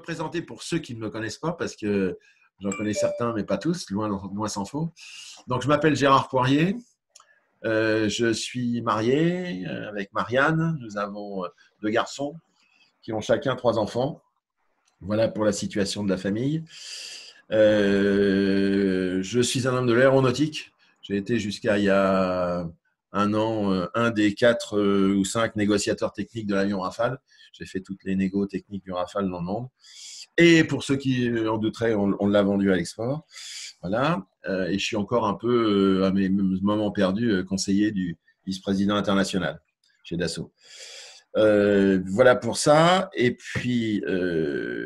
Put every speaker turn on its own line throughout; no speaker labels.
présenter pour ceux qui ne me connaissent pas, parce que j'en connais certains, mais pas tous, loin s'en faut. Donc, je m'appelle Gérard Poirier. Je suis marié avec Marianne. Nous avons 2 garçons qui ont chacun 3 enfants. Voilà pour la situation de la famille. Je suis un homme de l'aéronautique. J'ai été jusqu'à il y a un an un des 4 ou 5 négociateurs techniques de l'avion Rafale. J'ai fait toutes les négos techniques du Rafale dans le monde. Et pour ceux qui en douteraient, on l'a vendu à l'export. Voilà. Et je suis encore un peu, à mes moments perdus, conseiller du vice-président international chez Dassault. Voilà pour ça. Et puis,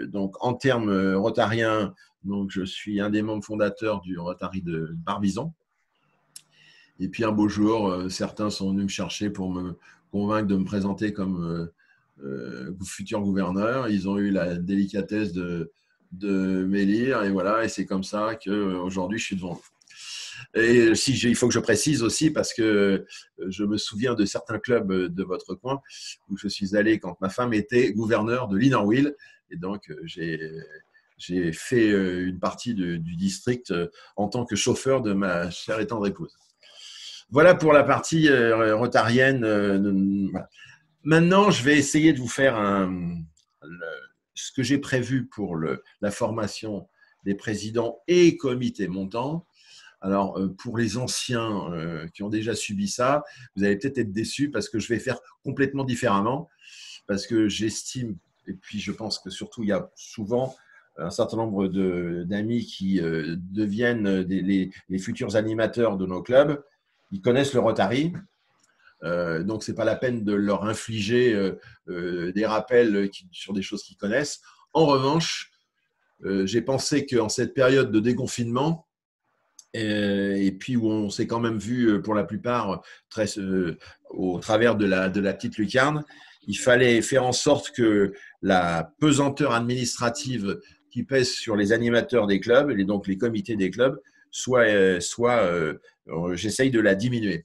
donc, en termes rotariens, donc, je suis un des membres fondateurs du Rotary de Barbizon. Et puis, un beau jour, certains sont venus me chercher pour me convaincre de me présenter comme futur gouverneur. Ils ont eu la délicatesse de m'élire. Et voilà, et c'est comme ça qu'aujourd'hui, je suis devant vous. Et il faut que je précise aussi, parce que je me souviens de certains clubs de votre coin où je suis allé quand ma femme était gouverneure de Linerville. Et donc, j'ai fait une partie du district en tant que chauffeur de ma chère et tendre épouse. Voilà pour la partie rotarienne. Voilà. Maintenant, je vais essayer de vous faire ce que j'ai prévu pour la formation des présidents et comités montants. Alors, pour les anciens qui ont déjà subi ça, vous allez peut-être être déçus parce que je vais faire complètement différemment, parce que j'estime, et puis je pense que surtout, il y a souvent un certain nombre d'amis qui deviennent les futurs animateurs de nos clubs. Ils connaissent le Rotary. Donc, ce n'est pas la peine de leur infliger des rappels sur des choses qu'ils connaissent. En revanche, j'ai pensé qu'en cette période de déconfinement, et puis où on s'est quand même vu pour la plupart au travers de la petite lucarne, il fallait faire en sorte que la pesanteur administrative qui pèse sur les animateurs des clubs, et donc les comités des clubs, j'essaye de la diminuer.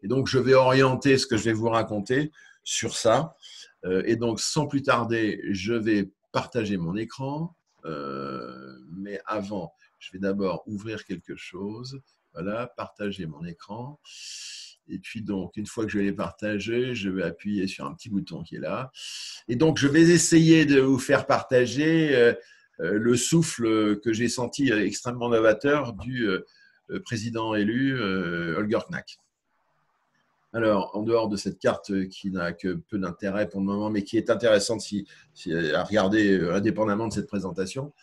Et donc, je vais orienter ce que je vais vous raconter sur ça. Et donc, sans plus tarder, je vais partager mon écran. Mais avant, je vais d'abord ouvrir quelque chose. Voilà, partager mon écran. Et puis, donc, une fois que je l'ai partagé, je vais appuyer sur un petit bouton qui est là. Et donc, je vais essayer de vous faire partager le souffle que j'ai senti extrêmement novateur du président élu, Holger Knack. Alors, en dehors de cette carte qui n'a que peu d'intérêt pour le moment, mais qui est intéressante à regarder indépendamment de cette présentation.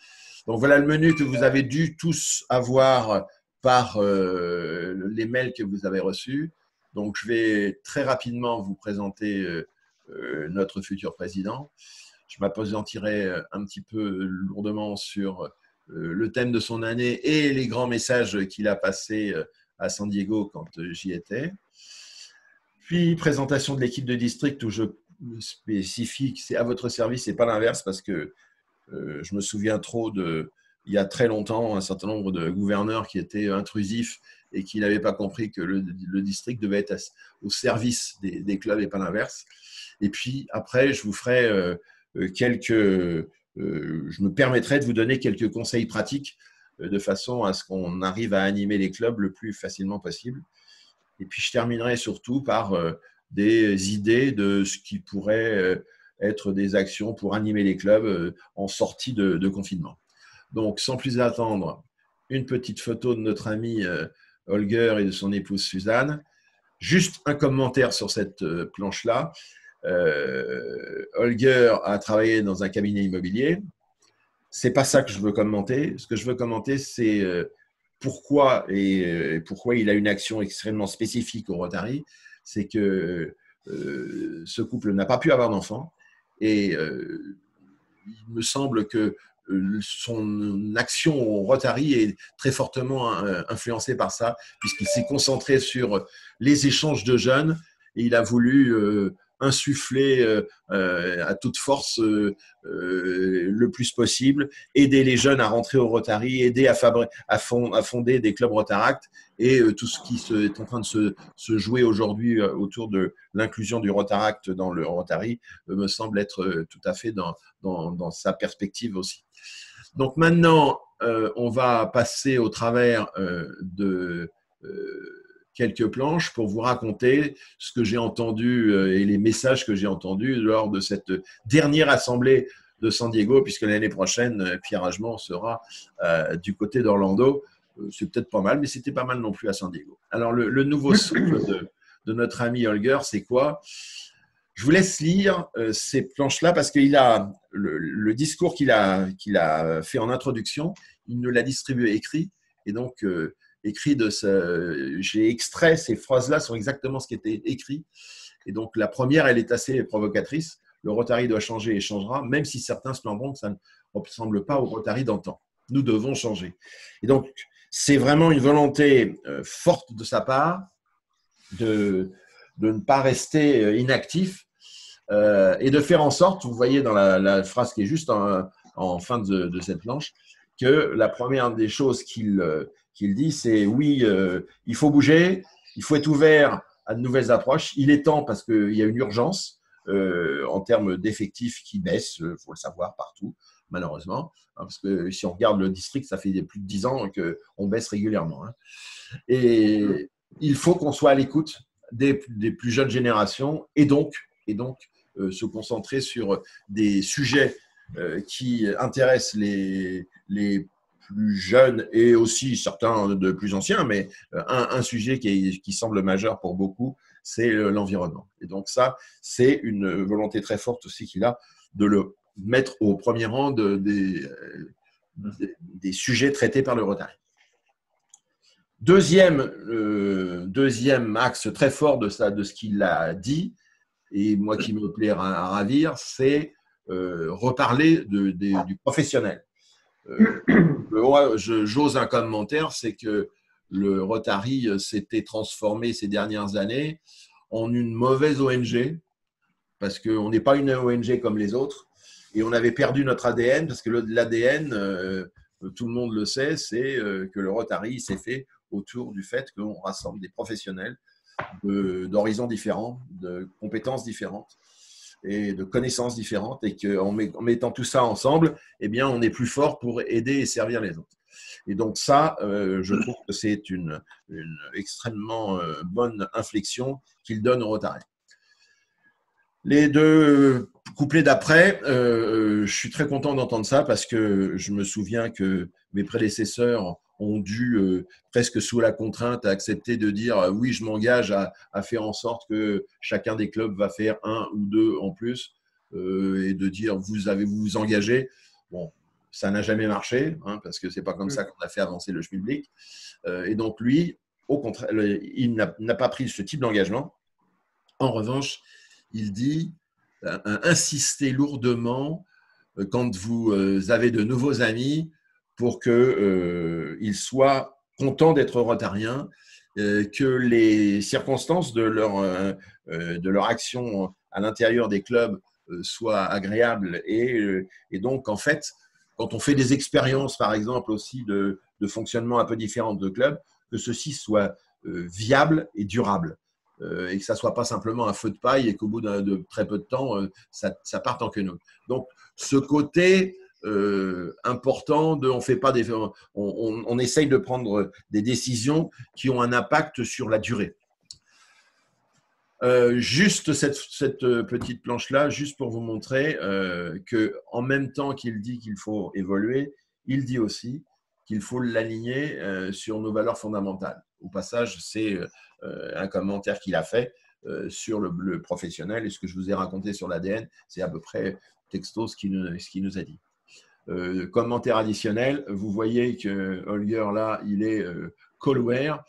Donc, voilà le menu que vous avez dû tous avoir par les mails que vous avez reçus. Donc, je vais très rapidement vous présenter notre futur président. Je m'appesantirai un petit peu lourdement sur le thème de son année et les grands messages qu'il a passés à San Diego quand j'y étais. Puis, présentation de l'équipe de district où je me spécifie que c'est à votre service et pas l'inverse, parce que je me souviens trop il y a très longtemps, un certain nombre de gouverneurs qui étaient intrusifs et qui n'avaient pas compris que le district devait être au service des clubs et pas l'inverse. Et puis, après, je vous ferai je me permettrai de vous donner quelques conseils pratiques de façon à ce qu'on arrive à animer les clubs le plus facilement possible. Et puis, je terminerai surtout par des idées de ce qui pourrait être des actions pour animer les clubs en sortie de confinement. Donc, sans plus attendre, une petite photo de notre ami Holger et de son épouse Suzanne. Juste un commentaire sur cette planche-là. Holger a travaillé dans un cabinet immobilier. Ce n'est pas ça que je veux commenter. Ce que je veux commenter, c'est pourquoi il a une action extrêmement spécifique au Rotary. C'est que ce couple n'a pas pu avoir d'enfant et il me semble que son action au Rotary est très fortement influencée par ça, puisqu'il s'est concentré sur les échanges de jeunes et il a voulu insuffler à toute force le plus possible, aider les jeunes à rentrer au Rotary, aider à fonder des clubs Rotaract et tout ce qui est en train de se jouer aujourd'hui autour de l'inclusion du Rotaract dans le Rotary me semble être tout à fait dans sa perspective aussi. Donc maintenant, on va passer au travers de quelques planches pour vous raconter ce que j'ai entendu et les messages que j'ai entendus lors de cette dernière assemblée de San Diego, puisque l'année prochaine, Pierre Agement sera du côté d'Orlando. C'est peut-être pas mal, mais c'était pas mal non plus à San Diego. Alors, le nouveau souffle de notre ami Holger, c'est quoi? Je vous laisse lire ces planches-là parce qu'il a le discours qu'il a fait en introduction, il nous l'a distribué écrit. Et donc, écrit j'ai extrait ces phrases-là, sont exactement ce qui était écrit. Et donc, la première, elle est assez provocatrice. Le Rotary doit changer et changera, même si certains se plaindront que ça ne ressemble pas au Rotary d'antan. Nous devons changer. Et donc, c'est vraiment une volonté forte de sa part de ne pas rester inactif et de faire en sorte, vous voyez dans la phrase qui est juste en fin de cette planche, que la première des choses qu'il dit, c'est oui, il faut bouger, il faut être ouvert à de nouvelles approches. Il est temps parce qu'il y a une urgence en termes d'effectifs qui baissent, il faut le savoir partout, malheureusement. Hein, parce que si on regarde le district, ça fait plus de 10 ans qu'on baisse régulièrement. Hein. Et il faut qu'on soit à l'écoute des plus jeunes générations et donc se concentrer sur des sujets qui intéressent les plus jeunes et aussi certains de plus anciens, mais un sujet qui semble majeur pour beaucoup, c'est l'environnement. Et donc ça, c'est une volonté très forte aussi qu'il a de le mettre au premier rang des sujets traités par le Rotary. Deuxième axe très fort de ce qu'il a dit, et moi qui me plaît à ravir, c'est reparler du professionnel. J'ose un commentaire, c'est que le Rotary s'était transformé ces dernières années en une mauvaise ONG, parce qu'on n'est pas une ONG comme les autres, et on avait perdu notre ADN, parce que l'ADN, tout le monde le sait, c'est que le Rotary s'est fait autour du fait qu'on rassemble des professionnels d'horizons différents, de compétences différentes et de connaissances différentes, et qu'en mettant tout ça ensemble, eh bien, on est plus fort pour aider et servir les autres. Et donc ça, je trouve que c'est une extrêmement bonne inflexion qu'il donne au Rotary. Les deux couplets d'après, je suis très content d'entendre ça parce que je me souviens que mes prédécesseurs ont dû, presque sous la contrainte, accepter de dire oui, je m'engage à faire en sorte que chacun des clubs va faire un ou deux en plus et de dire vous engagez. Bon, ça n'a jamais marché hein, parce que c'est pas comme ça qu'on a fait avancer le schmilblick. Et donc lui, au contraire, il n'a pas pris ce type d'engagement. En revanche, il dit insistez lourdement quand vous avez de nouveaux amis pour qu'ils soient contents d'être rotariens, que les circonstances de leur action à l'intérieur des clubs soient agréables. Et donc, en fait, quand on fait des expériences, par exemple, aussi de fonctionnement un peu différent de clubs, que ceci soit viable et durable. Et que ça ne soit pas simplement un feu de paille et qu'au bout de très peu de temps, ça parte en quenouille. Donc, ce côté important on essaye de prendre des décisions qui ont un impact sur la durée. Juste cette petite planche-là, juste pour vous montrer qu'en même temps qu'il dit qu'il faut évoluer, il dit aussi qu'il faut l'aligner sur nos valeurs fondamentales. Au passage, c'est un commentaire qu'il a fait sur le professionnel, et ce que je vous ai raconté sur l'ADN, c'est à peu près texto ce qu'il nous a dit. Commentaire additionnel, vous voyez que Holger, là, il est call-wear.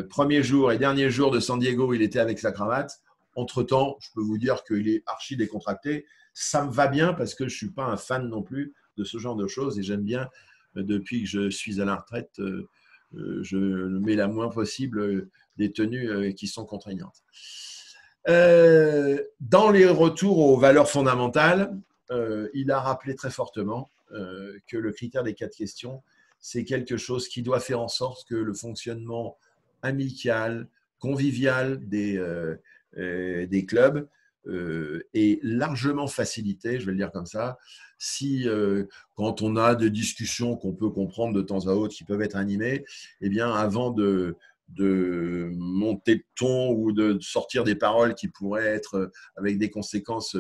Premier jour et dernier jour de San Diego, il était avec sa cravate. Entre-temps, je peux vous dire qu'il est archi décontracté. Ça me va bien parce que je ne suis pas un fan non plus de ce genre de choses et j'aime bien, depuis que je suis à la retraite, je mets la moins possible des tenues qui sont contraignantes. Dans les retours aux valeurs fondamentales, il a rappelé très fortement que le critère des 4 questions, c'est quelque chose qui doit faire en sorte que le fonctionnement amical, convivial des clubs est largement facilité, je vais le dire comme ça, si quand on a des discussions qu'on peut comprendre de temps à autre, qui peuvent être animées, eh bien, avant de monter le ton ou de sortir des paroles qui pourraient être avec des conséquences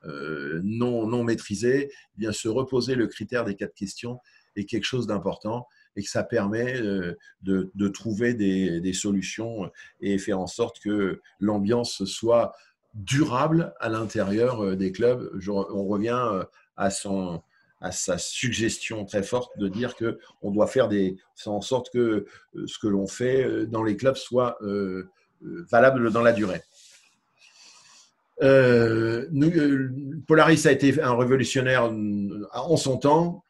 non maîtrisées, eh bien, se reposer le critère des 4 questions est quelque chose d'important et que ça permet de trouver des solutions et faire en sorte que l'ambiance soit durable à l'intérieur des clubs. On revient à sa suggestion très forte de dire qu'on doit faire en sorte que ce que l'on fait dans les clubs soit valable dans la durée. Polaris a été un révolutionnaire en son temps.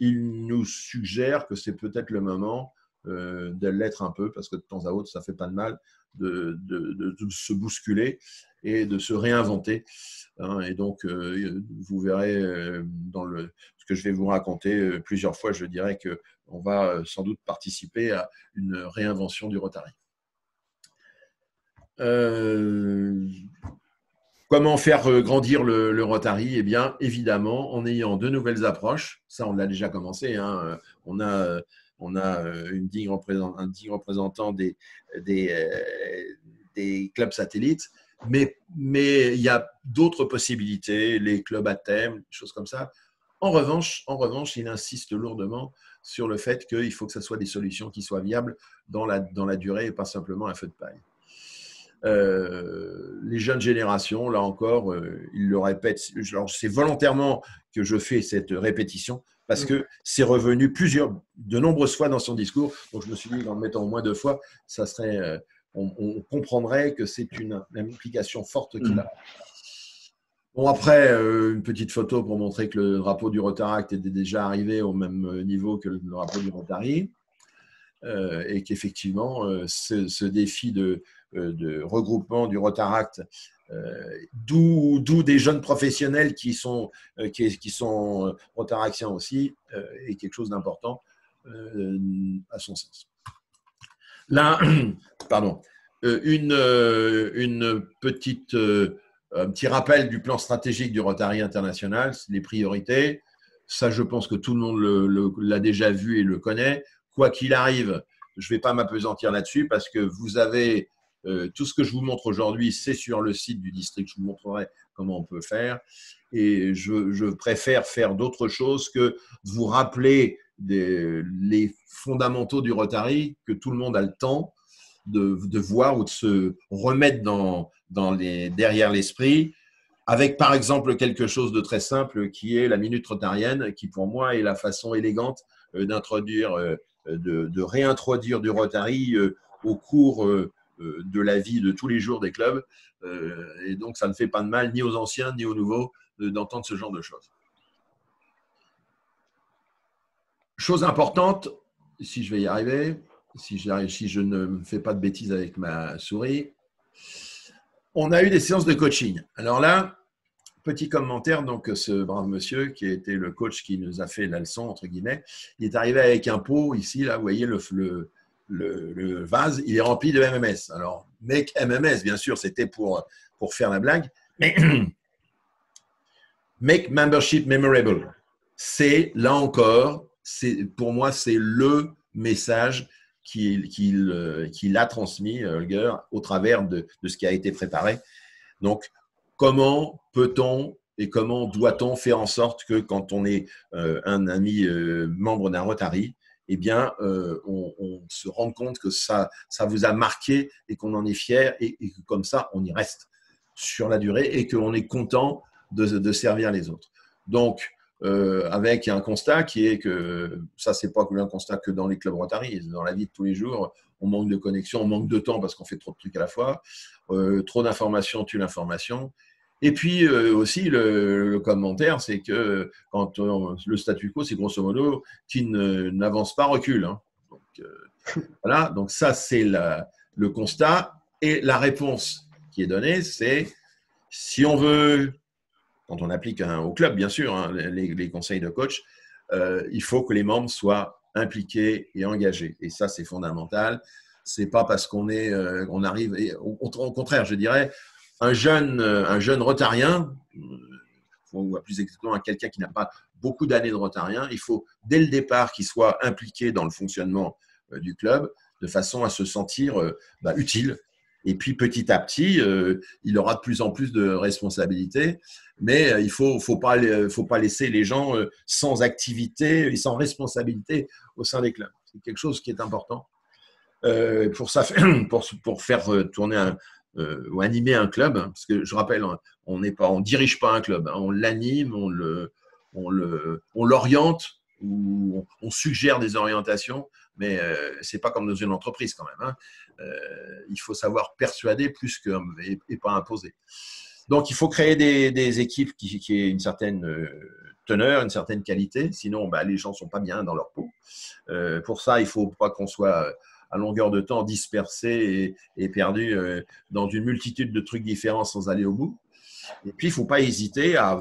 Il nous suggère que c'est peut-être le moment de l'être un peu, parce que de temps à autre, ça ne fait pas de mal de se bousculer et de se réinventer. Et donc, vous verrez dans ce que je vais vous raconter plusieurs fois, je dirais qu'on va sans doute participer à une réinvention du Rotary. Comment faire grandir le Rotary? Eh bien, évidemment, en ayant de nouvelles approches. Ça, on l'a déjà commencé. On a un digne représentant des clubs satellites. Mais il y a d'autres possibilités, les clubs à thème, des choses comme ça. En revanche, il insiste lourdement sur le fait qu'il faut que ce soit des solutions qui soient viables dans la durée et pas simplement un feu de paille. Les jeunes générations, là encore, ils le répètent. C'est volontairement que je fais cette répétition parce que c'est revenu de nombreuses fois dans son discours. Donc, je me suis dit, en le mettant au moins 2 fois, ça serait, on comprendrait que c'est une implication forte qu'il a. Bon, après, une petite photo pour montrer que le drapeau du Rotaract était déjà arrivé au même niveau que le drapeau du Rotary. Et qu'effectivement, ce défi de regroupement du Rotaract, d'où des jeunes professionnels qui sont rotaractiens aussi, est quelque chose d'important à son sens. Là, pardon, un petit rappel du plan stratégique du Rotary international, les priorités. Ça, je pense que tout le monde l'a déjà vu et le connaît. Quoi qu'il arrive, je ne vais pas m'appesantir là-dessus parce que vous avez tout ce que je vous montre aujourd'hui, c'est sur le site du district. Je vous montrerai comment on peut faire. Et je préfère faire d'autres choses que vous rappeler les fondamentaux du Rotary, que tout le monde a le temps de voir ou de se remettre derrière l'esprit, avec par exemple quelque chose de très simple qui est la minute rotarienne, qui pour moi est la façon élégante d'introduire de réintroduire du Rotary au cours de la vie de tous les jours des clubs. Et donc, ça ne fait pas de mal ni aux anciens ni aux nouveaux d'entendre ce genre de choses. Chose importante, si je vais y arriver, si je ne me fais pas de bêtises avec ma souris, on a eu des séances de coaching. Alors là, petit commentaire, donc ce brave monsieur qui a été le coach qui nous a fait la leçon, entre guillemets, il est arrivé avec un pot ici, là, vous voyez le vase, il est rempli de MMS. Alors, make MMS, bien sûr, c'était pour faire la blague, mais make membership memorable. C'est, là encore, pour moi, c'est le message qu'il a transmis, Holger, au travers de ce qui a été préparé. Donc, comment peut-on et comment doit-on faire en sorte que quand on est un ami membre d'un Rotary, eh bien, on se rende compte que ça vous a marqué et qu'on en est fier et que comme ça, on y reste sur la durée et qu'on est content de servir les autres. Donc, avec un constat qui est que ça, c'est pas un constat que dans les clubs Rotary, dans la vie de tous les jours, on manque de connexion, on manque de temps parce qu'on fait trop de trucs à la fois, trop d'informations tue l'information. Et puis aussi, le commentaire, c'est que quand le statu quo, c'est grosso modo qui n'avance pas, recule. Hein. Donc, voilà, donc ça, c'est le constat. Et la réponse qui est donné, c'est si on veut, quand on applique au club, bien sûr, hein, les conseils de coach, il faut que les membres soient impliqués et engagés. Et ça, c'est fondamental. C'est pas parce on arrive, et au contraire, je dirais, un jeune rotarien, ou plus exactement quelqu'un qui n'a pas beaucoup d'années de rotarien, il faut dès le départ qu'il soit impliqué dans le fonctionnement du club de façon à se sentir utile. Et puis petit à petit, il aura de plus en plus de responsabilités, mais il ne faut pas laisser les gens sans activité et sans responsabilité au sein des clubs. C'est quelque chose qui est important. Pour faire tourner ou animer un club, hein, parce que je rappelle, on dirige pas un club, hein, on l'anime, on l'oriente ou on suggère des orientations, mais c'est pas comme dans une entreprise quand même. Hein. Il faut savoir persuader plus que et pas imposer. Donc il faut créer des équipes qui aient une certaine teneur, une certaine qualité, sinon les gens sont pas bien dans leur peau. Pour ça, il faut pas qu'on soit à longueur de temps dispersé et perdu dans une multitude de trucs différents sans aller au bout. Et puis, il ne faut pas hésiter à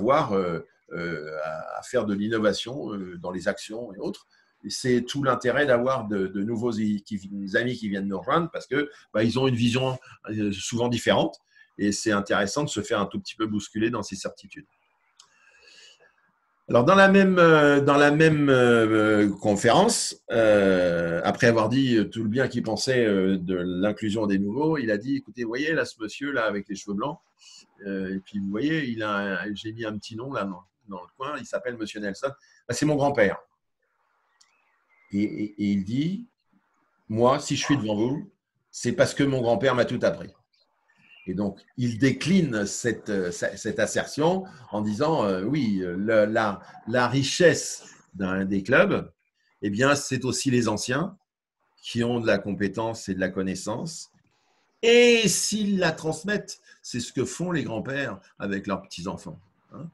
à faire de l'innovation dans les actions et autres. Et c'est tout l'intérêt d'avoir de nouveaux amis qui viennent nous rejoindre parce que ils ont une vision souvent différente et c'est intéressant de se faire un tout petit peu bousculer dans ses certitudes. Alors, dans la même conférence, après avoir dit tout le bien qu'il pensait de l'inclusion des nouveaux, il a dit, écoutez, vous voyez là, ce monsieur-là avec les cheveux blancs, et puis vous voyez, j'ai mis un petit nom là dans le coin, il s'appelle Monsieur Nelson, c'est mon grand-père. Et il dit, moi, si je suis devant vous, c'est parce que mon grand-père m'a tout appris. Et donc, il décline cette assertion en disant oui, la richesse des clubs, eh bien, c'est aussi les anciens qui ont de la compétence et de la connaissance. Et s'ils la transmettent, c'est ce que font les grands-pères avec leurs petits-enfants. Hein.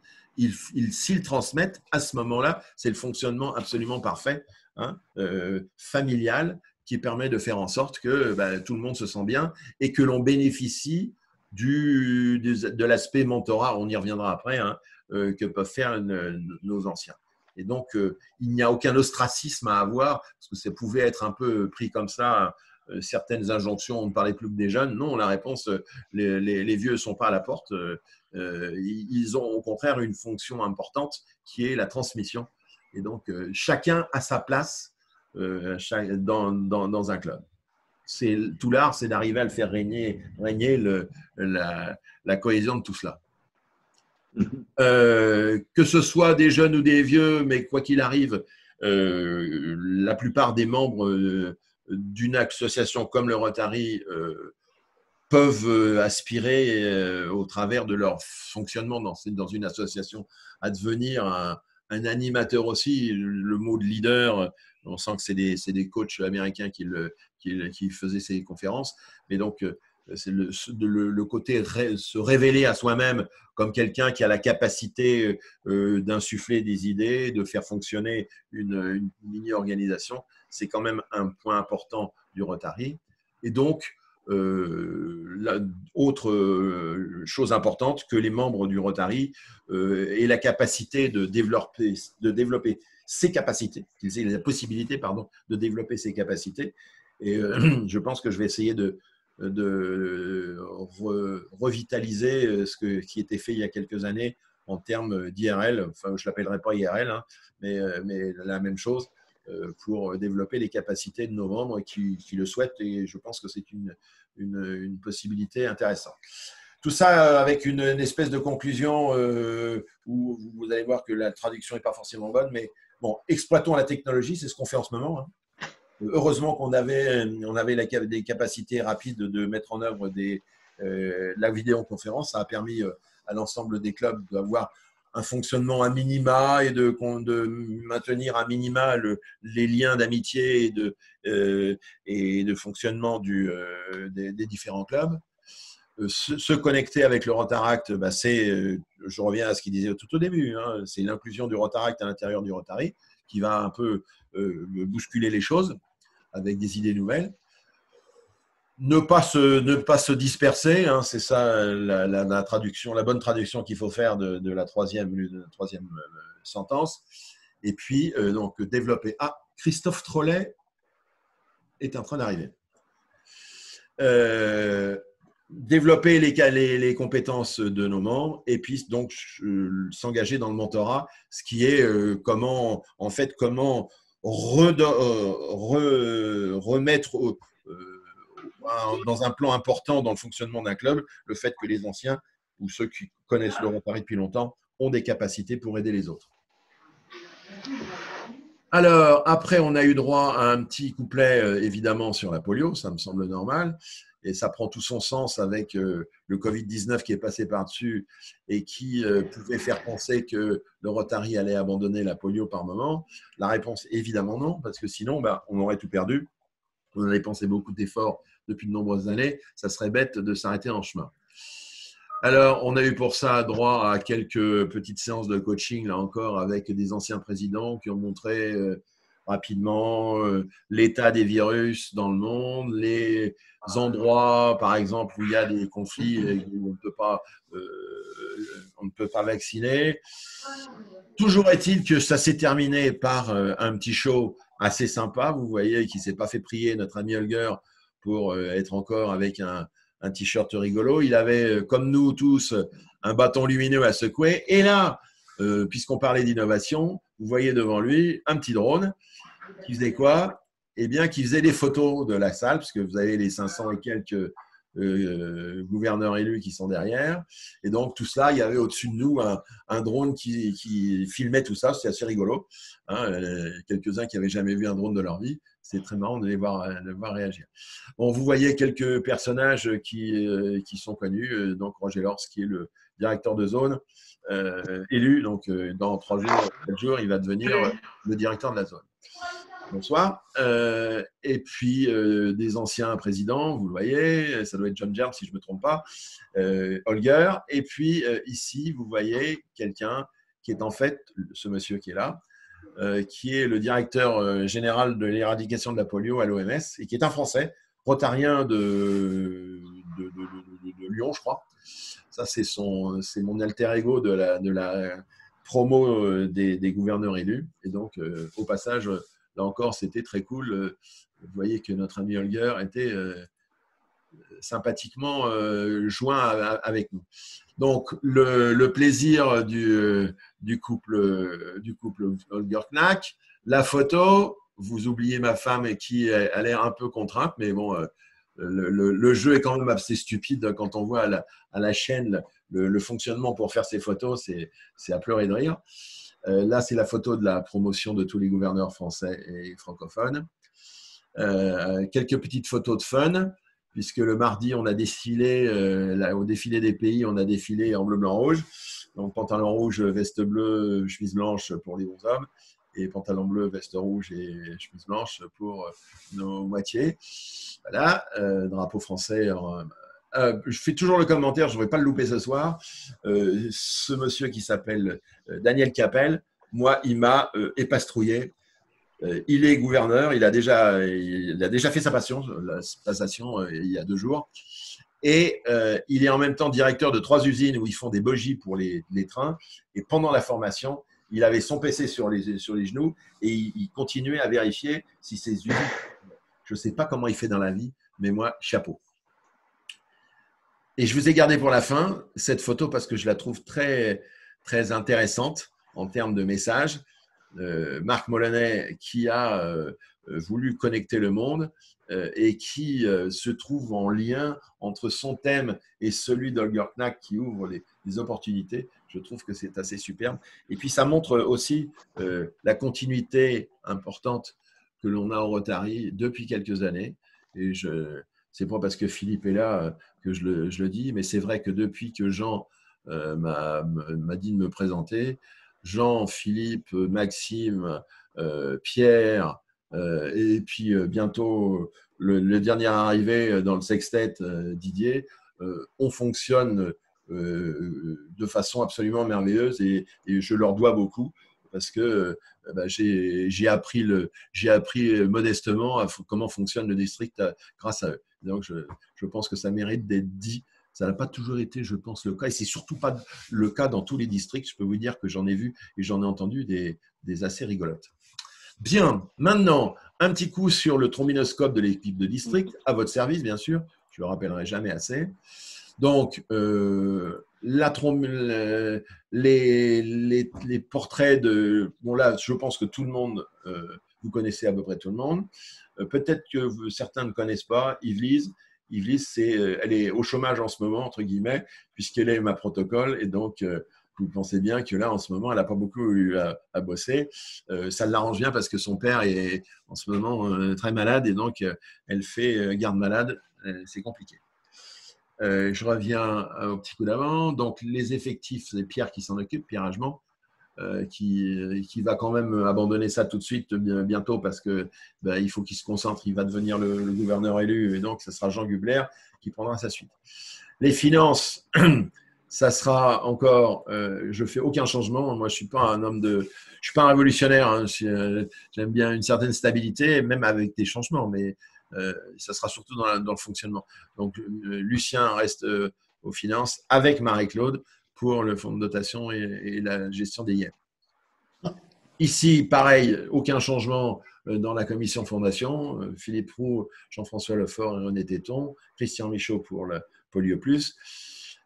S'ils transmettent, à ce moment-là, c'est le fonctionnement absolument parfait, hein, familial, qui permet de faire en sorte que tout le monde se sent bien et que l'on bénéficie de l'aspect mentorat, on y reviendra après, hein, que peuvent faire nos anciens. Et donc, il n'y a aucun ostracisme à avoir, parce que ça pouvait être un peu pris comme ça, certaines injonctions, on ne parlait plus que des jeunes. Non, la réponse, les vieux ne sont pas à la porte. Ils ont au contraire une fonction importante qui est la transmission. Et donc, chacun a sa place dans un club. Tout l'art, c'est d'arriver à le faire régner la cohésion de tout cela. Que ce soit des jeunes ou des vieux, mais quoi qu'il arrive, la plupart des membres d'une association comme le Rotary peuvent aspirer au travers de leur fonctionnement dans une association à devenir un animateur aussi. Le mot de leader, on sent que c'est des coachs américains qui faisaient ces conférences. Mais donc, c'est le côté se révéler à soi-même comme quelqu'un qui a la capacité d'insuffler des idées, de faire fonctionner une mini-organisation. C'est quand même un point important du Rotary. Et donc, autre chose importante, que les membres du Rotary aient la capacité de développer ses capacités, qu'ils aient la possibilité de développer ses capacités. Et je pense que je vais essayer de revitaliser qui était fait il y a quelques années en termes d'IRL. Enfin, je ne l'appellerai pas IRL, hein, mais la même chose pour développer les capacités de nos membres qui le souhaitent. Et je pense que c'est une possibilité intéressante. Tout ça avec une espèce de conclusion où vous allez voir que la traduction n'est pas forcément bonne, mais bon, exploitons la technologie, c'est ce qu'on fait en ce moment. Hein. Heureusement qu'on avait des capacités rapides de mettre en œuvre la vidéoconférence. Ça a permis à l'ensemble des clubs d'avoir un fonctionnement à minima et de maintenir à minima les liens d'amitié et de fonctionnement des différents clubs. Se connecter avec le Rotaract, je reviens à ce qu'il disait tout au début, hein, c'est l'inclusion du Rotaract à l'intérieur du Rotary qui va un peu bousculer les choses avec des idées nouvelles. Ne pas se disperser, hein, c'est ça la traduction, la bonne traduction qu'il faut faire de la troisième sentence. Et puis, donc, développer. Ah, Christophe Trollet est en train d'arriver. Développer les compétences de nos membres et puis donc s'engager dans le mentorat, ce qui est comment remettre dans un plan important dans le fonctionnement d'un club le fait que les anciens ou ceux qui connaissent le Rotary depuis longtemps ont des capacités pour aider les autres. Alors, après, on a eu droit à un petit couplet, évidemment, sur la polio, ça me semble normal, et ça prend tout son sens avec le Covid-19 qui est passé par-dessus et qui pouvait faire penser que le Rotary allait abandonner la polio par moment. La réponse, évidemment non, parce que sinon, on aurait tout perdu. On avait dépensé beaucoup d'efforts depuis de nombreuses années, ça serait bête de s'arrêter en chemin. Alors, on a eu pour ça droit à quelques petites séances de coaching, là encore, avec des anciens présidents qui ont montré rapidement l'état des virus dans le monde, les endroits, par exemple, où il y a des conflits et où on ne peut pas vacciner. Toujours est-il que ça s'est terminé par un petit show assez sympa. Vous voyez qu'il ne s'est pas fait prier, notre ami Holger, pour être encore avec un t-shirt rigolo. Il avait, comme nous tous, un bâton lumineux à secouer. Et là, puisqu'on parlait d'innovation, vous voyez devant lui un petit drone qui faisait quoi? Eh bien, qui faisait des photos de la salle, puisque vous avez les 500 et quelques gouverneurs élus qui sont derrière. Et donc, tout cela, il y avait au-dessus de nous un drone qui filmait tout ça. C'est assez rigolo. Hein, quelques-uns qui n'avaient jamais vu un drone de leur vie. C'est très marrant de les voir réagir. Bon, vous voyez quelques personnages qui sont connus. Donc, Roger Lors, qui est le directeur de zone, élu. Donc, dans 3 jours, 4 jours, il va devenir le directeur de la zone. Bonsoir. Et puis, des anciens présidents, vous le voyez, ça doit être John Germ, si je ne me trompe pas, Holger. Et puis, ici, vous voyez quelqu'un qui est en fait, ce monsieur qui est là, qui est le directeur général de l'éradication de la polio à l'OMS et qui est un Français, rotarien de Lyon, je crois. Ça, c'est mon alter ego de la promo des gouverneurs élus. Et donc, au passage, là encore, c'était très cool. Vous voyez que notre ami Holger était sympathiquement joint avec nous. Donc, le plaisir du couple Holger-Knack. La photo, vous oubliez ma femme qui a l'air un peu contrainte, mais bon, le jeu est quand même assez stupide quand on voit à la chaîne le fonctionnement pour faire ces photos, c'est à pleurer de rire. Là, c'est la photo de la promotion de tous les gouverneurs français et francophones. Quelques petites photos de fun, puisque le mardi, on a défilé, au défilé des pays, on a défilé en bleu, blanc, rouge. Donc, pantalon rouge, veste bleue, chemise blanche pour les bons hommes, et pantalon bleu, veste rouge et chemise blanche pour nos moitiés. Voilà, drapeau français. Je fais toujours le commentaire, je ne vais pas le louper ce soir. Ce monsieur qui s'appelle Daniel Capel, moi, il m'a épastrouillé. Il est gouverneur, il a déjà fait sa passation il y a 2 jours. Et il est en même temps directeur de 3 usines où ils font des bogies pour les trains. Et pendant la formation, il avait son PC sur les genoux et il continuait à vérifier si ces usines… Je ne sais pas comment il fait dans la vie, mais moi, chapeau. Et je vous ai gardé pour la fin cette photo parce que je la trouve très, très intéressante en termes de message. Marc Moloney qui a voulu connecter le monde et qui se trouve en lien entre son thème et celui d'Holger Knack qui ouvre les opportunités. Je trouve que c'est assez superbe. Et puis, ça montre aussi la continuité importante que l'on a au Rotary depuis quelques années. Et c'est pas parce que Philippe est là que je le dis, mais c'est vrai que depuis que Jean m'a dit de me présenter, Jean, Philippe, Maxime, Pierre, et puis bientôt le dernier arrivé dans le sextet, Didier, on fonctionne de façon absolument merveilleuse et je leur dois beaucoup parce que j'ai appris modestement comment fonctionne le district grâce à eux. Donc, je pense que ça mérite d'être dit. Ça n'a pas toujours été, je pense, le cas. Et c'est surtout pas le cas dans tous les districts. Je peux vous dire que j'en ai vu et j'en ai entendu des assez rigolotes. Bien, maintenant, un petit coup sur le trombinoscope de l'équipe de district, à votre service, bien sûr. Je ne le rappellerai jamais assez. Donc, les portraits de… Bon, là, je pense que tout le monde, vous connaissez à peu près tout le monde. Peut-être que certains ne connaissent pas Yvelise. Yvelise, elle est au chômage en ce moment, entre guillemets, puisqu'elle est ma protocole. Et donc, vous pensez bien que là, en ce moment, elle n'a pas beaucoup eu à bosser. Ça l'arrange bien parce que son père est en ce moment très malade et donc elle fait garde malade. C'est compliqué. Je reviens au petit coup d'avant. Donc, les effectifs, c'est Pierre qui s'en occupe, Pierre Agement, qui va quand même abandonner ça tout de suite bientôt parce que il faut qu'il se concentre. Il va devenir le gouverneur élu et donc, ce sera Jean Gubler qui prendra sa suite. Les finances, ça sera encore… je ne fais aucun changement. Moi, je ne suis pas un homme de… Je ne suis pas un révolutionnaire. Hein. J'aime bien une certaine stabilité, même avec des changements, mais ça sera surtout dans le fonctionnement. Donc, Lucien reste aux finances avec Marie-Claude pour le fonds de dotation et la gestion des IEM. Ici, pareil, aucun changement dans la commission fondation. Philippe Roux, Jean-François Lefort et René Téton, Christian Michaud pour le Polio Plus.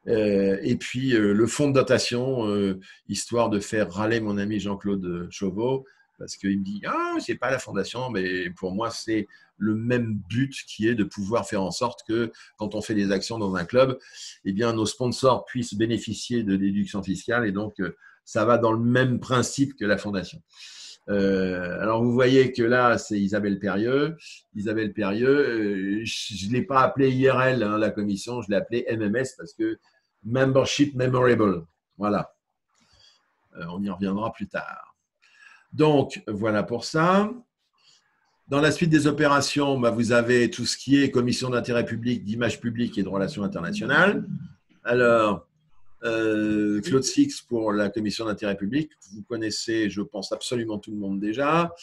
Et puis, le fonds de dotation, histoire de faire râler mon ami Jean-Claude Chauveau, parce qu'il me dit « Ah, c'est pas la fondation », mais pour moi, c'est le même but qui est de pouvoir faire en sorte que quand on fait des actions dans un club, eh bien, nos sponsors puissent bénéficier de déductions fiscales et donc ça va dans le même principe que la fondation. Alors, vous voyez que là, c'est Isabelle Périeux. Isabelle Périeux, je ne l'ai pas appelée IRL, hein, la commission, je l'ai appelée MMS parce que Membership Memorable. Voilà. On y reviendra plus tard. Donc, voilà pour ça. Dans la suite des opérations, vous avez tout ce qui est commission d'intérêt public, d'image publique et de relations internationales. Alors, Claude Six pour la commission d'intérêt public. Vous connaissez, je pense, absolument tout le monde déjà.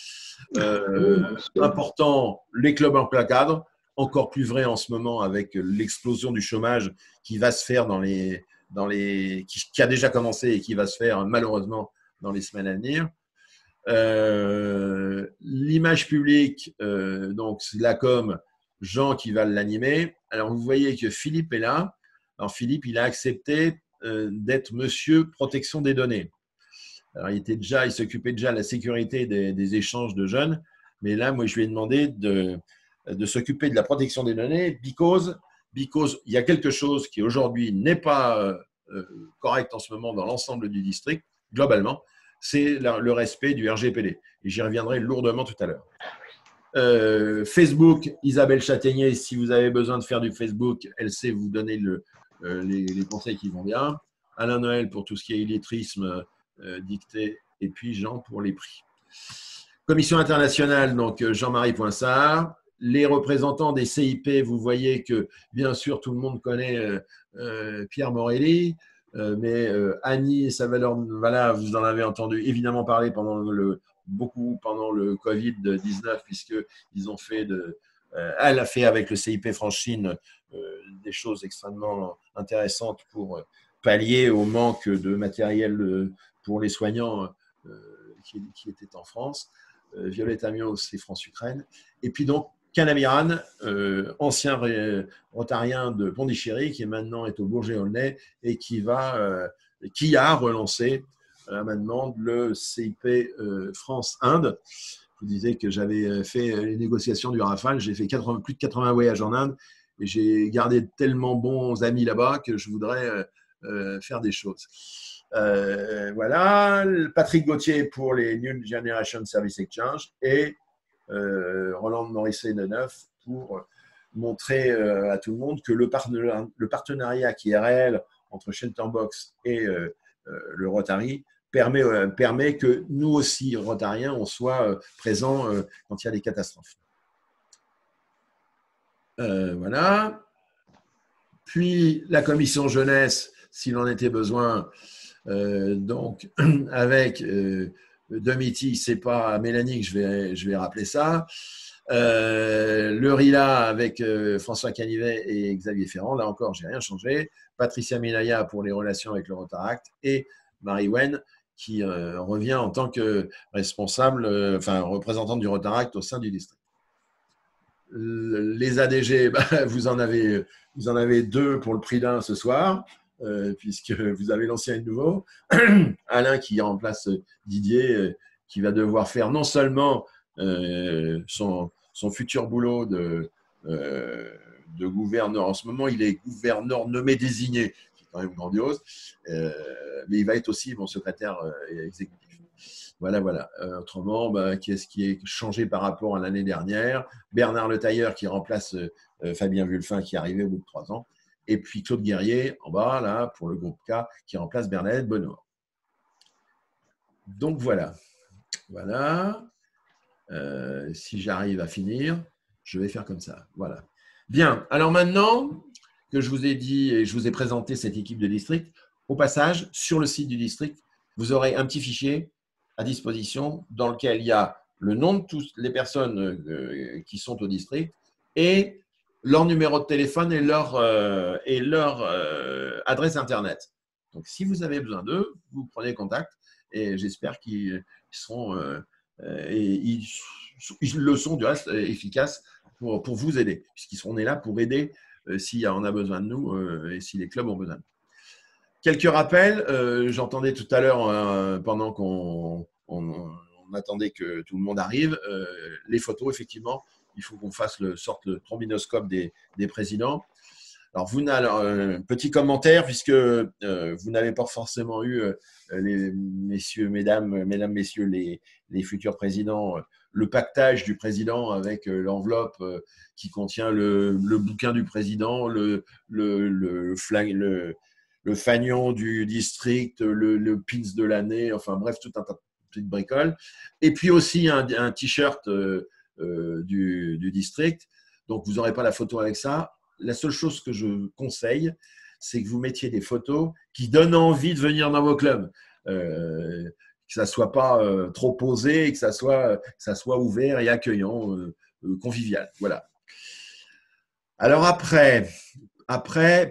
Important, les clubs en plein cadre. Encore plus vrai en ce moment avec l'explosion du chômage qui va se faire qui a déjà commencé et qui va se faire malheureusement dans les semaines à venir. L'image publique, donc la com, Jean qui va l'animer. Alors vous voyez que Philippe est là. Alors Philippe, il a accepté d'être monsieur protection des données. Alors il s'occupait déjà de la sécurité des échanges de jeunes, mais là, moi, je lui ai demandé de s'occuper de la protection des données because il y a quelque chose qui aujourd'hui n'est pas correct en ce moment dans l'ensemble du district, globalement, c'est le respect du RGPD. Et j'y reviendrai lourdement tout à l'heure. Facebook, Isabelle Châtaignier, si vous avez besoin de faire du Facebook, elle sait vous donner les conseils qui vont bien. Alain Noël pour tout ce qui est illettrisme dicté, et puis Jean pour les prix. Commission internationale, donc Jean-Marie Poinsard. Les représentants des CIP, vous voyez que, bien sûr, tout le monde connaît Pierre Morelli, mais Annie Savalor-Vala, vous en avez entendu évidemment parler beaucoup pendant le Covid-19, puisqu'ils ont fait elle a fait avec le CIP France-Chine des choses extrêmement intéressantes pour pallier au manque de matériel pour les soignants qui étaient en France. Violette Amiot, c'est France-Ukraine. Et puis donc, Canamiran, ancien rotarien de Pondichéry, qui maintenant est au Bourget-Aulnay et qui a relancé maintenant le CIP France-Inde. Je vous disais que j'avais fait les négociations du Rafale, j'ai fait plus de 80 voyages en Inde et j'ai gardé de tellement bons amis là-bas que je voudrais faire des choses. Voilà, Patrick Gauthier pour les New Generation Service Exchange et Roland Morisset de Neuf pour montrer à tout le monde que le partenariat qui est réel entre Shelterbox et le Rotary permet que nous aussi, Rotariens, on soit présents quand il y a des catastrophes. Voilà. Puis la commission jeunesse, s'il en était besoin, donc avec Domiti, c'est pas Mélanie que je vais rappeler ça. Le RILA avec François Canivet et Xavier Ferrand, là encore, j'ai rien changé. Patricia Milaya pour les relations avec le Rotaract et Marie Wen qui revient en tant que responsable, enfin représentante du Rotaract au sein du district. Les ADG, bah, vous en avez deux pour le prix d'un ce soir, puisque vous avez l'ancien et le nouveau. Alain qui remplace Didier, qui va devoir faire non seulement son futur boulot de gouverneur. En ce moment, il est gouverneur nommé désigné, qui est quand même grandiose, mais il va être aussi mon secrétaire exécutif. Voilà, voilà. Autrement, bah, qu'est-ce qui est changé par rapport à l'année dernière? Bernard Le Tailleur qui remplace Fabien Vulfin qui est arrivé au bout de 3 ans. Et puis Claude Guerrier en bas, là, pour le groupe K, qui remplace Bernadette Benoît. Donc voilà. Voilà. Si j'arrive à finir, je vais faire comme ça. Voilà. Bien. Alors maintenant que je vous ai dit et je vous ai présenté cette équipe de district, au passage, sur le site du district, vous aurez un petit fichier à disposition dans lequel il y a le nom de toutes les personnes qui sont au district et leur numéro de téléphone et leur adresse Internet. Donc, si vous avez besoin d'eux, vous prenez contact et j'espère qu'ils seront, ils le sont du reste, efficaces pour vous aider, puisqu'ils seront là pour aider si on a besoin de nous et si les clubs ont besoin de nous. Quelques rappels, j'entendais tout à l'heure, pendant qu'on attendait que tout le monde arrive, les photos, effectivement, il faut qu'on fasse sorte le trombinoscope des présidents. Alors, petit commentaire, puisque vous n'avez pas forcément eu, mesdames, messieurs, les futurs présidents, le pactage du président avec l'enveloppe qui contient le bouquin du président, le fanion du district, le pins de l'année, enfin bref, tout un tas de petites bricoles. Et puis aussi un t-shirt du district. Donc, vous n'aurez pas la photo avec ça. La seule chose que je conseille, c'est que vous mettiez des photos qui donnent envie de venir dans vos clubs. Que ça ne soit pas trop posé, que ça soit ouvert et accueillant, convivial. Voilà. Alors après,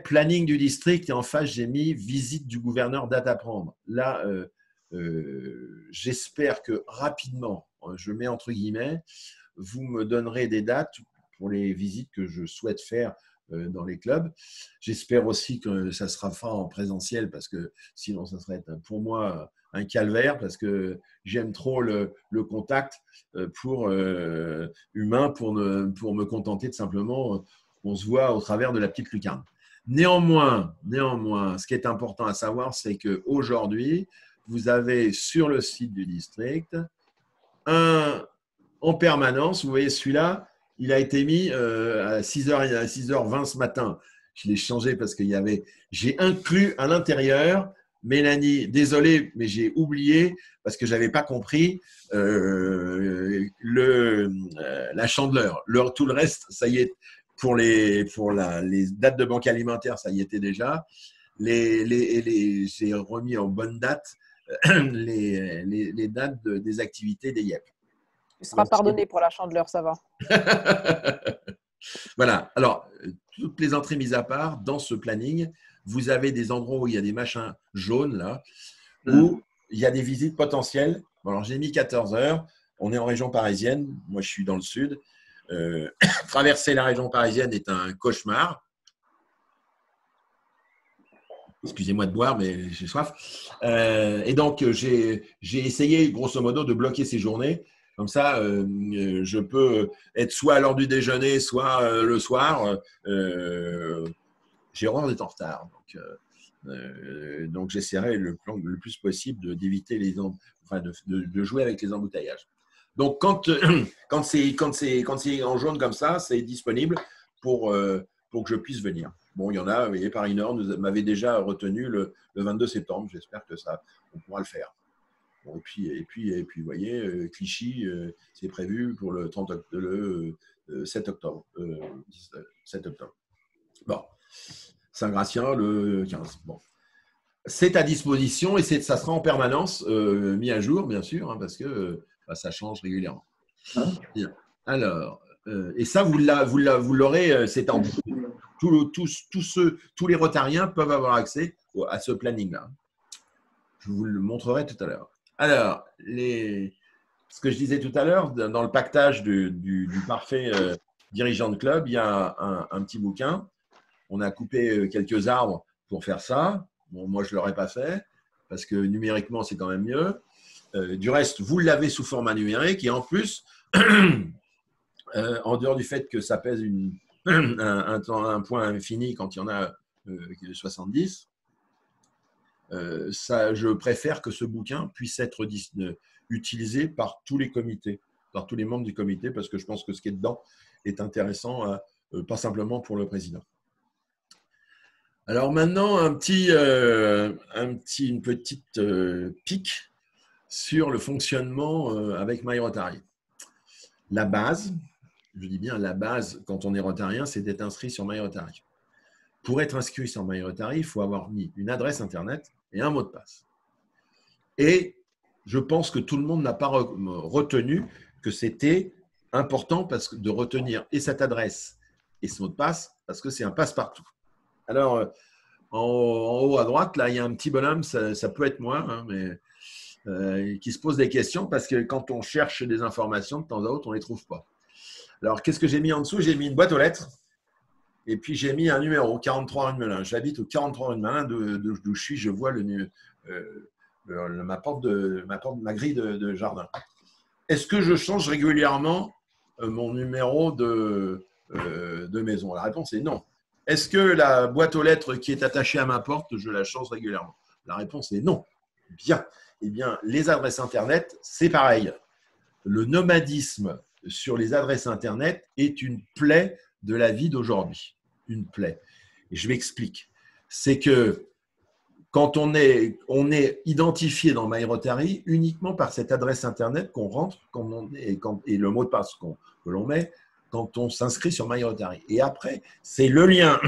planning du district, et en face, j'ai mis visite du gouverneur, date à prendre. Là, j'espère que rapidement, je mets entre guillemets, vous me donnerez des dates pour les visites que je souhaite faire dans les clubs. J'espère aussi que ça sera fait en présentiel parce que sinon, ça serait pour moi un calvaire parce que j'aime trop le contact humain pour me contenter de simplement on se voit au travers de la petite lucarne. Néanmoins, ce qui est important à savoir, c'est qu'aujourd'hui, vous avez sur le site du district en permanence, vous voyez celui-là, il a été mis à 6h20 ce matin. Je l'ai changé parce qu'il y avait, j'ai inclus à l'intérieur, Mélanie, désolé, mais j'ai oublié parce que je n'avais pas compris la chandeleur. Tout le reste, ça y est, pour les dates de banque alimentaire, ça y était déjà. J'ai remis en bonne date les dates des activités des IEP.
Tu seras pardonné pour la chandeleur, ça va.
Voilà. Alors, toutes les entrées mises à part, dans ce planning, vous avez des endroits où il y a des machins jaunes, là, où il y a des visites potentielles. Bon, alors, j'ai mis 14 heures. On est en région parisienne. Moi, je suis dans le sud. Traverser la région parisienne est un cauchemar. Excusez-moi de boire, mais j'ai soif. Et donc, j'ai essayé, grosso modo, de bloquer ces journées. Comme ça, je peux être soit à l'heure du déjeuner, soit le soir. J'ai horreur d'être en retard. Donc j'essaierai le plus possible d'éviter de jouer avec les embouteillages. Donc, quand c'est en jaune comme ça, c'est disponible pour que je puisse venir. Bon, il y en a, vous voyez, Paris Nord m'avait déjà retenu le 22 septembre. J'espère que on pourra le faire. Bon, et puis, vous voyez, Clichy, c'est prévu pour le 7 octobre. 7 octobre. Bon. Saint-Gratien, le 15. Bon. c'est à disposition et ça sera en permanence mis à jour, bien sûr, hein, parce que ça change régulièrement. Bien. Alors, et ça, vous l'aurez, c'est en tous les Rotariens peuvent avoir accès à ce planning-là. Je vous le montrerai tout à l'heure. Alors, ce que je disais tout à l'heure, dans le pactage du parfait dirigeant de club, il y a un petit bouquin. On a coupé quelques arbres pour faire ça. Bon, moi, je ne l'aurais pas fait parce que numériquement, c'est quand même mieux. Du reste, vous l'avez sous format numérique et en plus, en dehors du fait que ça pèse un point infini quand il y en a 70, je préfère que ce bouquin puisse être utilisé par tous les comités, par tous les membres du comité, parce que je pense que ce qui est dedans est intéressant, pas simplement pour le président. Alors maintenant, une petite pique sur le fonctionnement avec MyRotary. La base, je dis bien la base quand on est rotarien, c'est d'être inscrit sur MyRotary. Pour être inscrit sur MyRotary, il faut avoir mis une adresse Internet et un mot de passe. Et je pense que tout le monde n'a pas retenu que c'était important de retenir et cette adresse et ce mot de passe parce que c'est un passe-partout. Alors, en haut à droite, là, il y a un petit bonhomme, ça peut être moi, hein, mais qui se pose des questions parce que quand on cherche des informations, de temps à autre, on ne les trouve pas. Alors, qu'est-ce que j'ai mis en dessous? J'ai mis une boîte aux lettres et puis j'ai mis un numéro, 43 rue de Melun. J'habite au 43 rue de Melun, d'où je suis, je vois ma grille de jardin. Est-ce que je change régulièrement mon numéro de maison? La réponse est non. Est-ce que la boîte aux lettres qui est attachée à ma porte, je la change régulièrement? La réponse est non. Bien. Eh bien, les adresses Internet, c'est pareil. Le nomadisme sur les adresses Internet est une plaie de la vie d'aujourd'hui. Une plaie. Et je m'explique. C'est que quand on est identifié dans MyRotary uniquement par cette adresse Internet qu'on rentre et le mot de passe que l'on met quand on s'inscrit sur MyRotary. Et après, c'est le lien,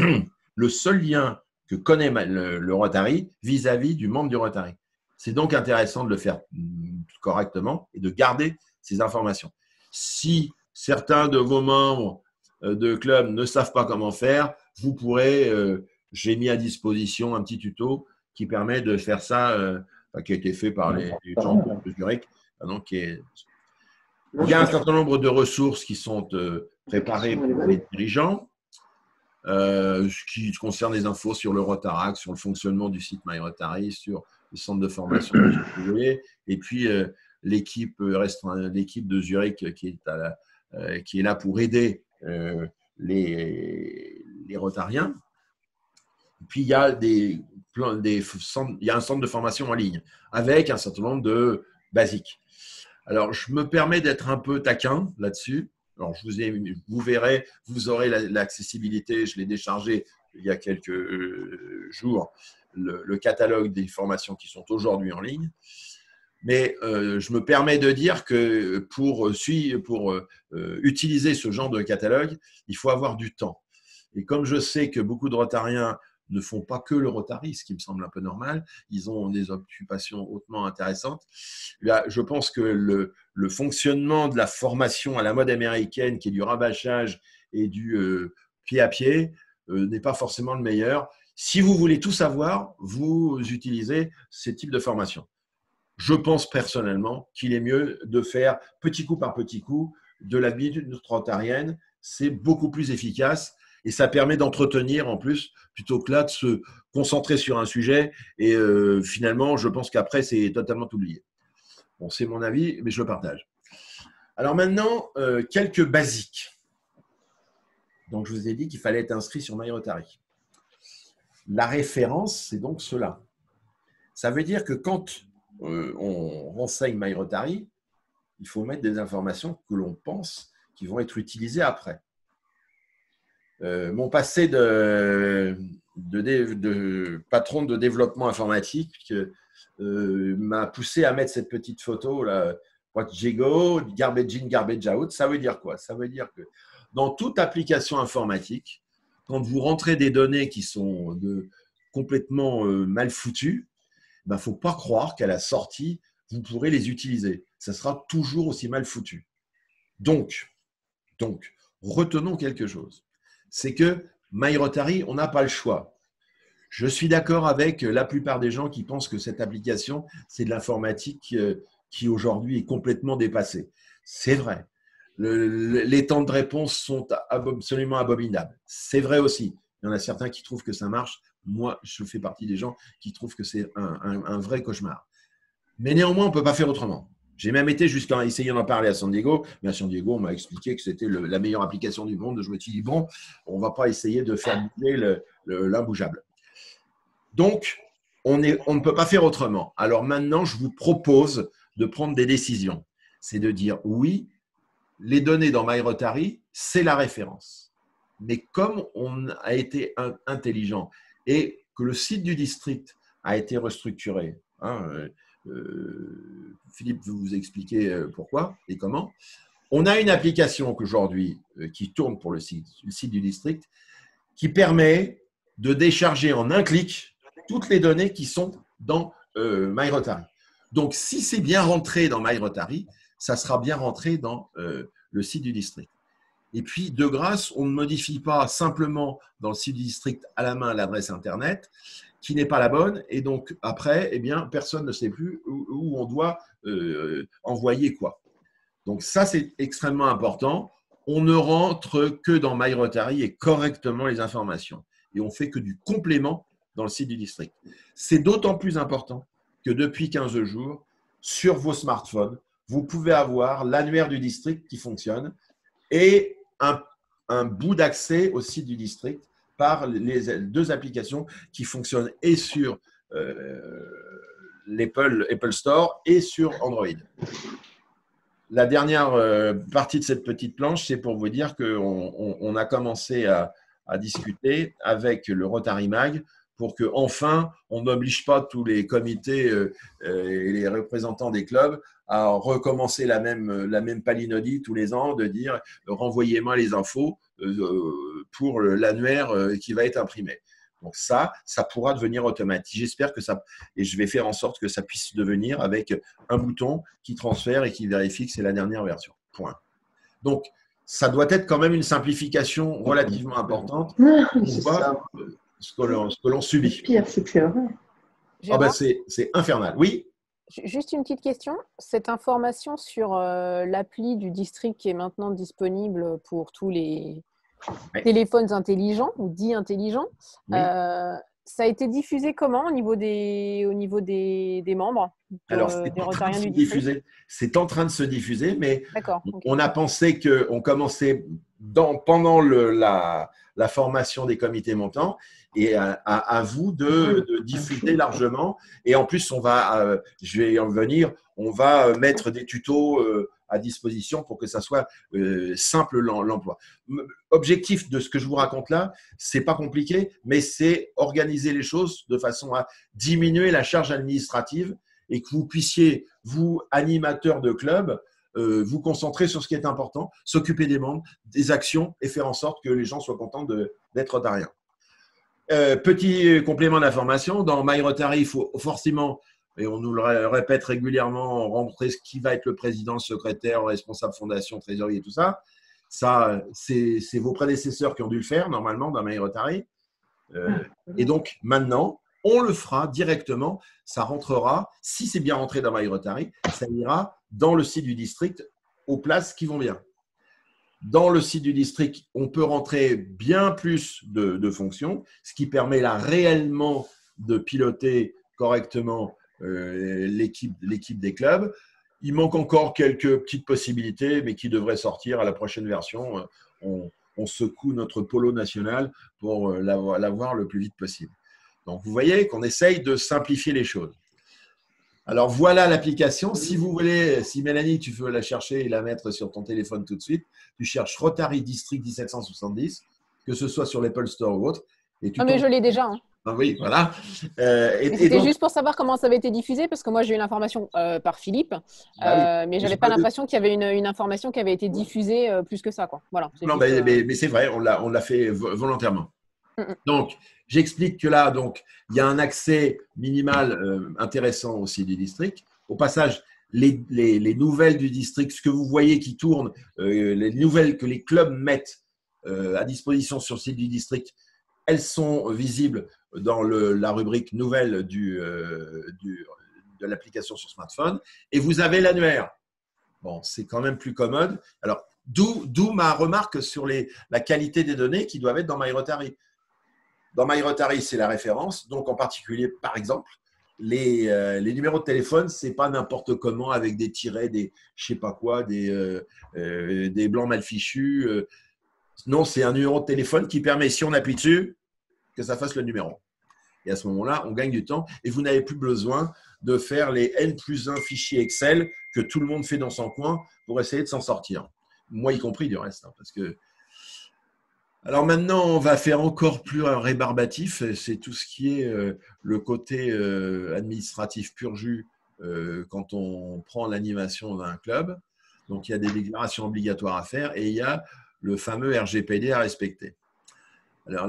le seul lien que connaît le Rotary vis-à-vis du membre du Rotary. C'est donc intéressant de le faire correctement et de garder ces informations. Si certains de vos membres de club ne savent pas comment faire, vous pourrez, j'ai mis à disposition un petit tuto qui permet de faire ça, qui a été fait par les gens de Zurich. Donc, il y a un certain nombre de ressources qui sont préparées pour les dirigeants, ce qui concerne les infos sur le Rotaract, sur le fonctionnement du site MyRotary, sur le centre de formation, et puis l'équipe de Zurich qui est là pour aider les Rotariens. Et puis, il y a un centre de formation en ligne avec un certain nombre de basiques. Alors, je me permets d'être un peu taquin là-dessus. Alors, vous verrez, vous aurez l'accessibilité. Je l'ai déchargé il y a quelques jours, le catalogue des formations qui sont aujourd'hui en ligne. Mais je me permets de dire que pour utiliser ce genre de catalogue, il faut avoir du temps. Et comme je sais que beaucoup de Rotariens ne font pas que le Rotary, ce qui me semble un peu normal, ils ont des occupations hautement intéressantes. Là, je pense que le fonctionnement de la formation à la mode américaine, qui est du rabâchage et du pied à pied, n'est pas forcément le meilleur. Si vous voulez tout savoir, vous utilisez ces types de formations. Je pense personnellement qu'il est mieux de faire petit coup par petit coup de l'habitude rotarienne. C'est beaucoup plus efficace et ça permet d'entretenir en plus, plutôt que là de se concentrer sur un sujet. Et finalement, je pense qu'après, c'est totalement oublié. Bon, c'est mon avis, mais je le partage. Alors maintenant, quelques basiques. Donc, je vous ai dit qu'il fallait être inscrit sur MyRotary. La référence, c'est donc cela. Ça veut dire que quand on renseigne MyRotary, il faut mettre des informations que l'on pense qui vont être utilisées après. Mon passé de patron de développement informatique m'a poussé à mettre cette petite photo là. What you go, garbage in, garbage out. Ça veut dire quoi? Ça veut dire que dans toute application informatique, quand vous rentrez des données qui sont complètement mal foutues, il ne faut pas croire qu'à la sortie, vous pourrez les utiliser. Ça sera toujours aussi mal foutu. Donc, retenons quelque chose. C'est que MyRotary, on n'a pas le choix. Je suis d'accord avec la plupart des gens qui pensent que cette application, c'est de l'informatique qui aujourd'hui est complètement dépassée. C'est vrai. Les temps de réponse sont absolument abominables. C'est vrai aussi. Il y en a certains qui trouvent que ça marche. Moi, je fais partie des gens qui trouvent que c'est un vrai cauchemar. Mais néanmoins, on ne peut pas faire autrement. J'ai même été jusqu'à essayer d'en parler à San Diego, mais à San Diego, on m'a expliqué que c'était la meilleure application du monde. Je me suis dit, bon, on ne va pas essayer de faire bouger l'imbougeable. Donc, on ne peut pas faire autrement. Alors maintenant, je vous propose de prendre des décisions. C'est de dire, oui, les données dans MyRotary, c'est la référence. Mais comme on a été intelligent et que le site du district a été restructuré, Philippe va vous expliquer pourquoi et comment. On a une application aujourd'hui qui tourne pour le site du district qui permet de décharger en un clic toutes les données qui sont dans MyRotary. Donc, si c'est bien rentré dans MyRotary, ça sera bien rentré dans le site du district. Et puis, de grâce, on ne modifie pas simplement dans le site du district à la main l'adresse Internet, qui n'est pas la bonne. Et donc, après, eh bien, personne ne sait plus où on doit envoyer quoi. Donc, ça, c'est extrêmement important. On ne rentre que dans MyRotary et correctement les informations. Et on fait que du complément dans le site du district. C'est d'autant plus important que depuis 15 jours, sur vos smartphones, vous pouvez avoir l'annuaire du district qui fonctionne et un bout d'accès au site du district par les deux applications qui fonctionnent et sur l'Apple Store et sur Android. La dernière partie de cette petite planche, c'est pour vous dire qu'on a commencé à discuter avec le Rotary Mag pour qu'enfin, on n'oblige pas tous les comités et les représentants des clubs à recommencer la même palinodie tous les ans, de dire renvoyez-moi les infos pour l'annuaire qui va être imprimé. Donc ça pourra devenir automatique. J'espère que ça, et je vais faire en sorte que ça puisse devenir avec un bouton qui transfère et qui vérifie que c'est la dernière version. Point. Donc, ça doit être quand même une simplification relativement importante. On voit ce que l'on subit.
Le pire, c'est que c'est vrai.
C'est infernal. Oui.
Juste une petite question. Cette information sur l'appli du district qui est maintenant disponible pour tous les téléphones intelligents ou dits intelligents, oui. Ça a été diffusé comment au niveau des membres
Alors, c'est en train de se diffuser, mais on a pensé qu'on commençait pendant la formation des comités montants et à vous de diffuser largement. Et en plus, je vais en venir, on va mettre des tutos à disposition pour que ça soit simple l'emploi. Objectif de ce que je vous raconte là, c'est pas compliqué, mais c'est organiser les choses de façon à diminuer la charge administrative et que vous puissiez, vous, animateurs de club, vous concentrer sur ce qui est important, s'occuper des membres, des actions et faire en sorte que les gens soient contents d'être rotariens. Petit complément d'information, dans MyRotary, il faut forcément, et on nous le répète régulièrement, rentrer ce qui va être le président, le secrétaire, le responsable fondation, trésorier, tout ça. Ça, c'est vos prédécesseurs qui ont dû le faire normalement dans MyRotary. Et donc, maintenant, on le fera directement. Ça rentrera, si c'est bien rentré dans MyRotary, ça ira dans le site du district aux places qui vont bien. Dans le site du district, on peut rentrer bien plus de fonctions, ce qui permet là réellement de piloter correctement l'équipe des clubs. Il manque encore quelques petites possibilités, mais qui devraient sortir à la prochaine version. On secoue notre polo national pour l'avoir le plus vite possible. Donc, vous voyez qu'on essaye de simplifier les choses. Alors, voilà l'application. Si vous voulez, si Mélanie, tu veux la chercher et la mettre sur ton téléphone tout de suite, tu cherches Rotary District 1770, que ce soit sur l'Apple Store ou autre.
Non, mais je l'ai déjà. Hein.
Ah oui, voilà.
C'était juste pour savoir comment ça avait été diffusé, parce que moi, j'ai eu l'information par Philippe, mais je n'avais pas l'impression qu'il y avait une information qui avait été diffusée plus que ça. Quoi. Voilà,
non, mais c'est vrai, on l'a fait volontairement. Donc, j'explique que là, donc, il y a un accès minimal intéressant aussi du district. Au passage, les nouvelles du district, ce que vous voyez qui tourne, les nouvelles que les clubs mettent à disposition sur le site du district, elles sont visibles dans la rubrique nouvelle de l'application sur smartphone. Et vous avez l'annuaire. Bon, c'est quand même plus commode. Alors, d'où ma remarque sur la qualité des données qui doivent être dans MyRotary. Dans MyRotary, c'est la référence. Donc, en particulier, par exemple, les numéros de téléphone, ce n'est pas n'importe comment avec des tirets, des je ne sais pas quoi, des blancs mal fichus. Non, c'est un numéro de téléphone qui permet, si on appuie dessus, que ça fasse le numéro. Et à ce moment-là, on gagne du temps et vous n'avez plus besoin de faire les N+1 fichiers Excel que tout le monde fait dans son coin pour essayer de s'en sortir. Moi y compris du reste. Parce que... Alors maintenant, on va faire encore plus rébarbatif. C'est tout ce qui est le côté administratif pur jus quand on prend l'animation d'un club. Donc, il y a des déclarations obligatoires à faire et il y a le fameux RGPD à respecter. Alors,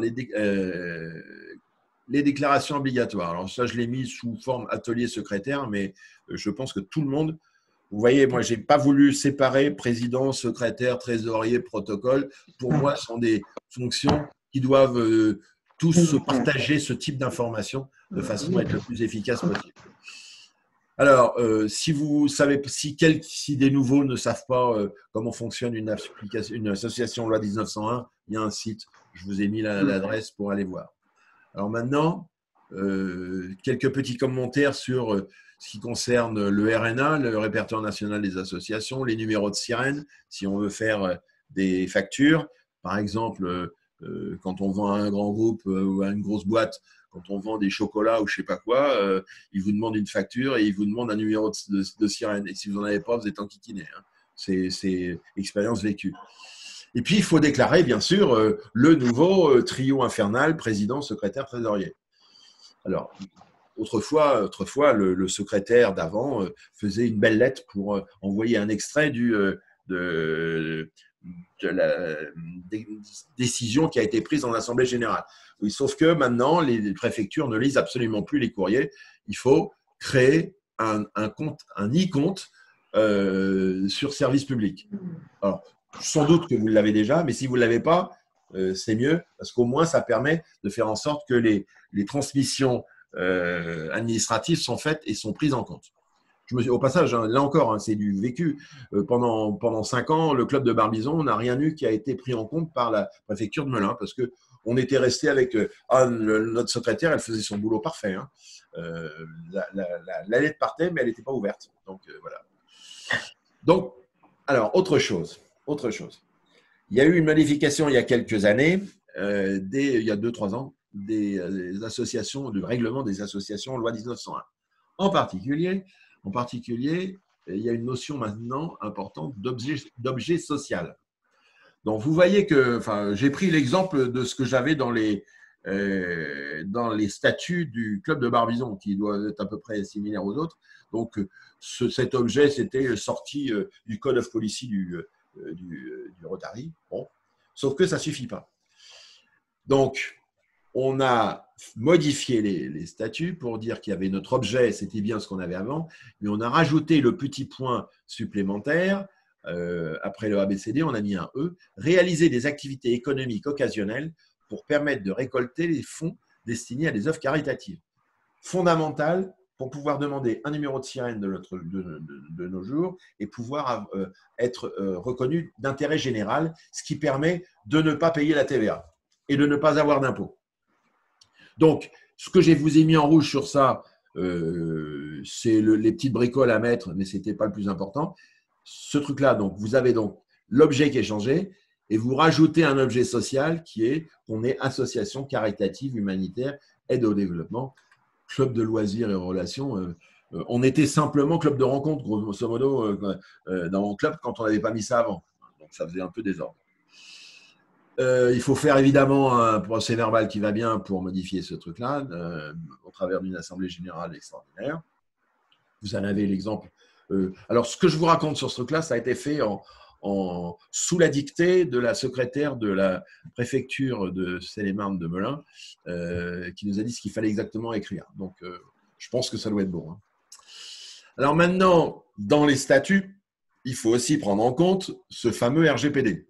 les déclarations obligatoires. Alors, ça, je l'ai mis sous forme atelier secrétaire, mais je pense que tout le monde… Vous voyez, moi, je n'ai pas voulu séparer président, secrétaire, trésorier, protocole. Pour moi, ce sont des fonctions qui doivent tous se partager ce type d'informations de façon à être le plus efficace possible. Alors, si des nouveaux ne savent pas comment fonctionne une association loi 1901, il y a un site, je vous ai mis l'adresse pour aller voir. Alors maintenant, quelques petits commentaires sur ce qui concerne le RNA, le répertoire national des associations, les numéros de sirène, si on veut faire des factures. Par exemple, quand on vend à un grand groupe ou à une grosse boîte, quand on vend des chocolats ou je ne sais pas quoi, ils vous demandent une facture et ils vous demandent un numéro de sirène. Et si vous n'en avez pas, vous êtes enquiquiné. Hein. C'est expérience vécue. Et puis, il faut déclarer, bien sûr, le nouveau trio infernal, président, secrétaire, trésorier. Alors, autrefois le secrétaire d'avant faisait une belle lettre pour envoyer un extrait de la décision qui a été prise dans l'Assemblée générale. Oui, sauf que maintenant, les préfectures ne lisent absolument plus les courriers. Il faut créer un compte, un e-compte sur service public. Alors, sans doute que vous l'avez déjà, mais si vous ne l'avez pas, c'est mieux, parce qu'au moins, ça permet de faire en sorte que les transmissions administratives sont faites et sont prises en compte. Au passage, là encore, c'est du vécu. Pendant 5 ans, le club de Barbizon n'a rien eu qui a été pris en compte par la préfecture de Melun, parce qu'on était resté avec notre secrétaire, elle faisait son boulot parfait. Hein. La lettre partait, mais elle n'était pas ouverte. Donc, voilà. Donc, alors, autre chose. Il y a eu une modification il y a quelques années, il y a 2-3 ans, des associations, du règlement des associations loi 1901. En particulier, il y a une notion maintenant importante d'objet social. Donc, vous voyez que, j'ai pris l'exemple de ce que j'avais dans les statuts du club de Barbizon, qui doit être à peu près similaire aux autres. Donc, cet objet, c'était sorti du Code of Policy du Rotary. Bon. Sauf que ça ne suffit pas. Donc, on a modifié les statuts pour dire qu'il y avait notre objet, c'était bien ce qu'on avait avant, mais on a rajouté le petit point supplémentaire. Après le ABCD, on a mis un E, réaliser des activités économiques occasionnelles pour permettre de récolter les fonds destinés à des œuvres caritatives. Fondamental pour pouvoir demander un numéro de sirène de nos jours et pouvoir être reconnu d'intérêt général, ce qui permet de ne pas payer la TVA et de ne pas avoir d'impôt. Donc, ce que je vous ai mis en rouge sur ça, c'est les petites bricoles à mettre, mais ce n'était pas le plus important. Ce truc-là, donc, vous avez donc l'objet qui est changé et vous rajoutez un objet social qui est qu'on est association caritative, humanitaire, aide au développement, club de loisirs et relations. On était simplement club de rencontre, grosso modo, dans le club quand on n'avait pas mis ça avant. Donc, ça faisait un peu désordre. Il faut faire évidemment un procès verbal qui va bien pour modifier ce truc-là au travers d'une assemblée générale extraordinaire. Vous en avez l'exemple. Alors, ce que je vous raconte sur ce truc-là, ça a été fait sous la dictée de la secrétaire de la préfecture de Seine-et-Marne de Melun, qui nous a dit ce qu'il fallait exactement écrire. Donc, je pense que ça doit être bon. Hein. Alors maintenant, dans les statuts, il faut aussi prendre en compte ce fameux RGPD.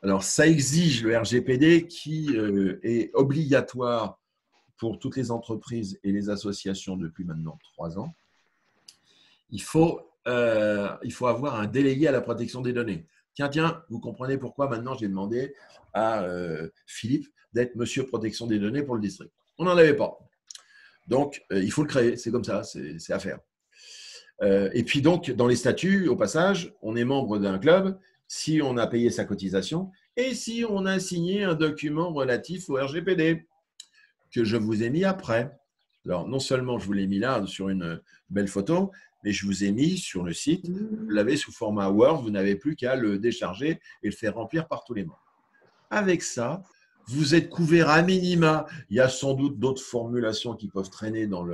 Alors, ça exige le RGPD qui est obligatoire pour toutes les entreprises et les associations depuis maintenant 3 ans. Il faut avoir un délégué à la protection des données. Tiens, vous comprenez pourquoi maintenant j'ai demandé à Philippe d'être monsieur protection des données pour le district. On n'en avait pas. Donc, il faut le créer. C'est comme ça, c'est à faire. Et puis donc, dans les statuts, au passage, on est membre d'un club si on a payé sa cotisation et si on a signé un document relatif au RGPD que je vous ai mis après. Alors, non seulement je vous l'ai mis là sur une belle photo, mais je vous ai mis sur le site. Vous l'avez sous format Word, vous n'avez plus qu'à le décharger et le faire remplir par tous les membres. Avec ça, vous êtes couvert à minima. Il y a sans doute d'autres formulations qui peuvent traîner dans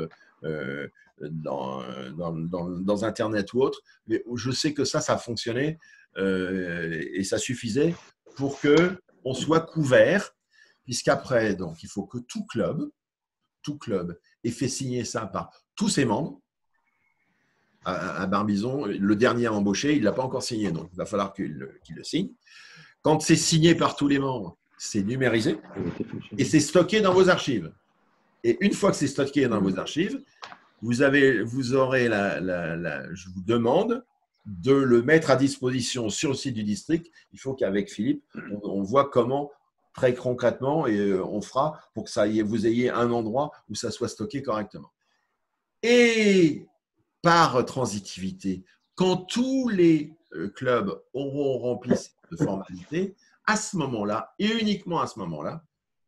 Internet ou autre, mais je sais que ça fonctionnait et ça suffisait pour qu'on soit couvert, puisqu'après, donc, il faut que tout club ait fait signer ça par tous ses membres. À Barbizon, le dernier à embaucher, il ne l'a pas encore signé, donc il va falloir qu'il le signe. Quand c'est signé par tous les membres, c'est numérisé et c'est stocké dans vos archives. Et une fois que c'est stocké dans vos archives, vous aurez je vous demande de le mettre à disposition sur le site du district. Il faut qu'avec Philippe, on voit comment, très concrètement, et on fera pour que vous ayez un endroit où ça soit stocké correctement. Et par transitivité, quand tous les clubs auront rempli cette formalité, à ce moment-là, et uniquement à ce moment-là,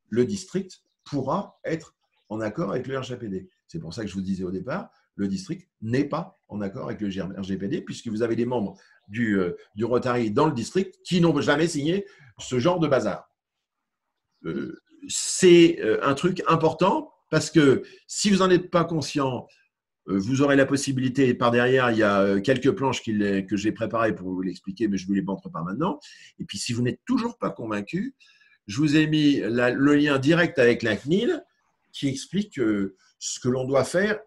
le district pourra être en accord avec le RGPD. C'est pour ça que je vous disais au départ, le district n'est pas en accord avec le RGPD, puisque vous avez des membres du Rotary dans le district qui n'ont jamais signé ce genre de bazar. C'est un truc important, parce que si vous n'en êtes pas conscient, vous aurez la possibilité, par derrière, il y a quelques planches que j'ai préparées pour vous l'expliquer, mais je ne vous les montre pas maintenant. Et puis, si vous n'êtes toujours pas convaincu, je vous ai mis le lien direct avec la CNIL qui explique ce que l'on doit faire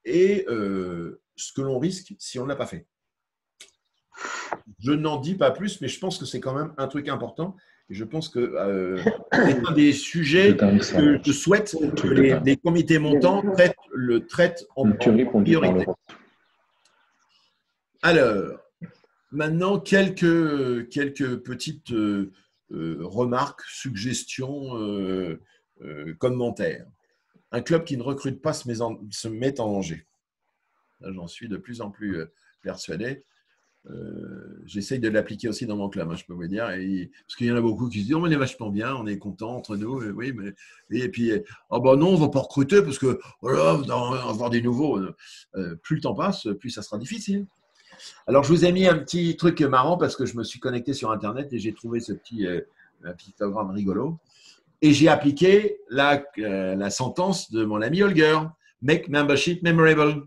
et ce que l'on risque si on ne l'a pas fait. Je n'en dis pas plus, mais je pense que c'est quand même un truc important. Et je pense que c'est un des sujets que je souhaite que les comités montants traitent en priorité. Alors, maintenant, quelques petites remarques, suggestions, commentaires. Un club qui ne recrute pas se met en danger. J'en suis de plus en plus persuadé. J'essaye de l'appliquer aussi dans mon club, hein, je peux vous dire, parce qu'il y en a beaucoup qui se disent on est vachement bien, on est content entre nous, oui, mais et puis non, on ne va pas recruter parce que voilà, on va avoir des nouveaux. Plus le temps passe, plus ça sera difficile. Alors je vous ai mis un petit truc marrant parce que je me suis connecté sur Internet et j'ai trouvé ce petit pictogramme rigolo et j'ai appliqué la sentence de mon ami Holger, make membership memorable.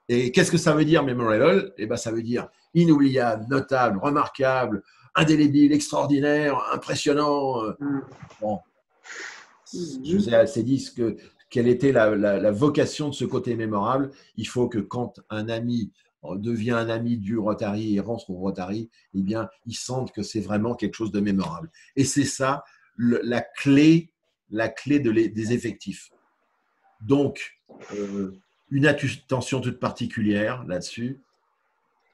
Et qu'est-ce que ça veut dire memorable? Eh ben, ça veut dire inoubliable, notable, remarquable, indélébile, extraordinaire, impressionnant. Bon, je vous ai assez dit quelle était la vocation de ce côté mémorable. Il faut que quand un ami devient un ami du Rotary et rentre au Rotary, eh bien, il sente que c'est vraiment quelque chose de mémorable. Et c'est ça la clé des effectifs. Donc, une attention toute particulière là-dessus.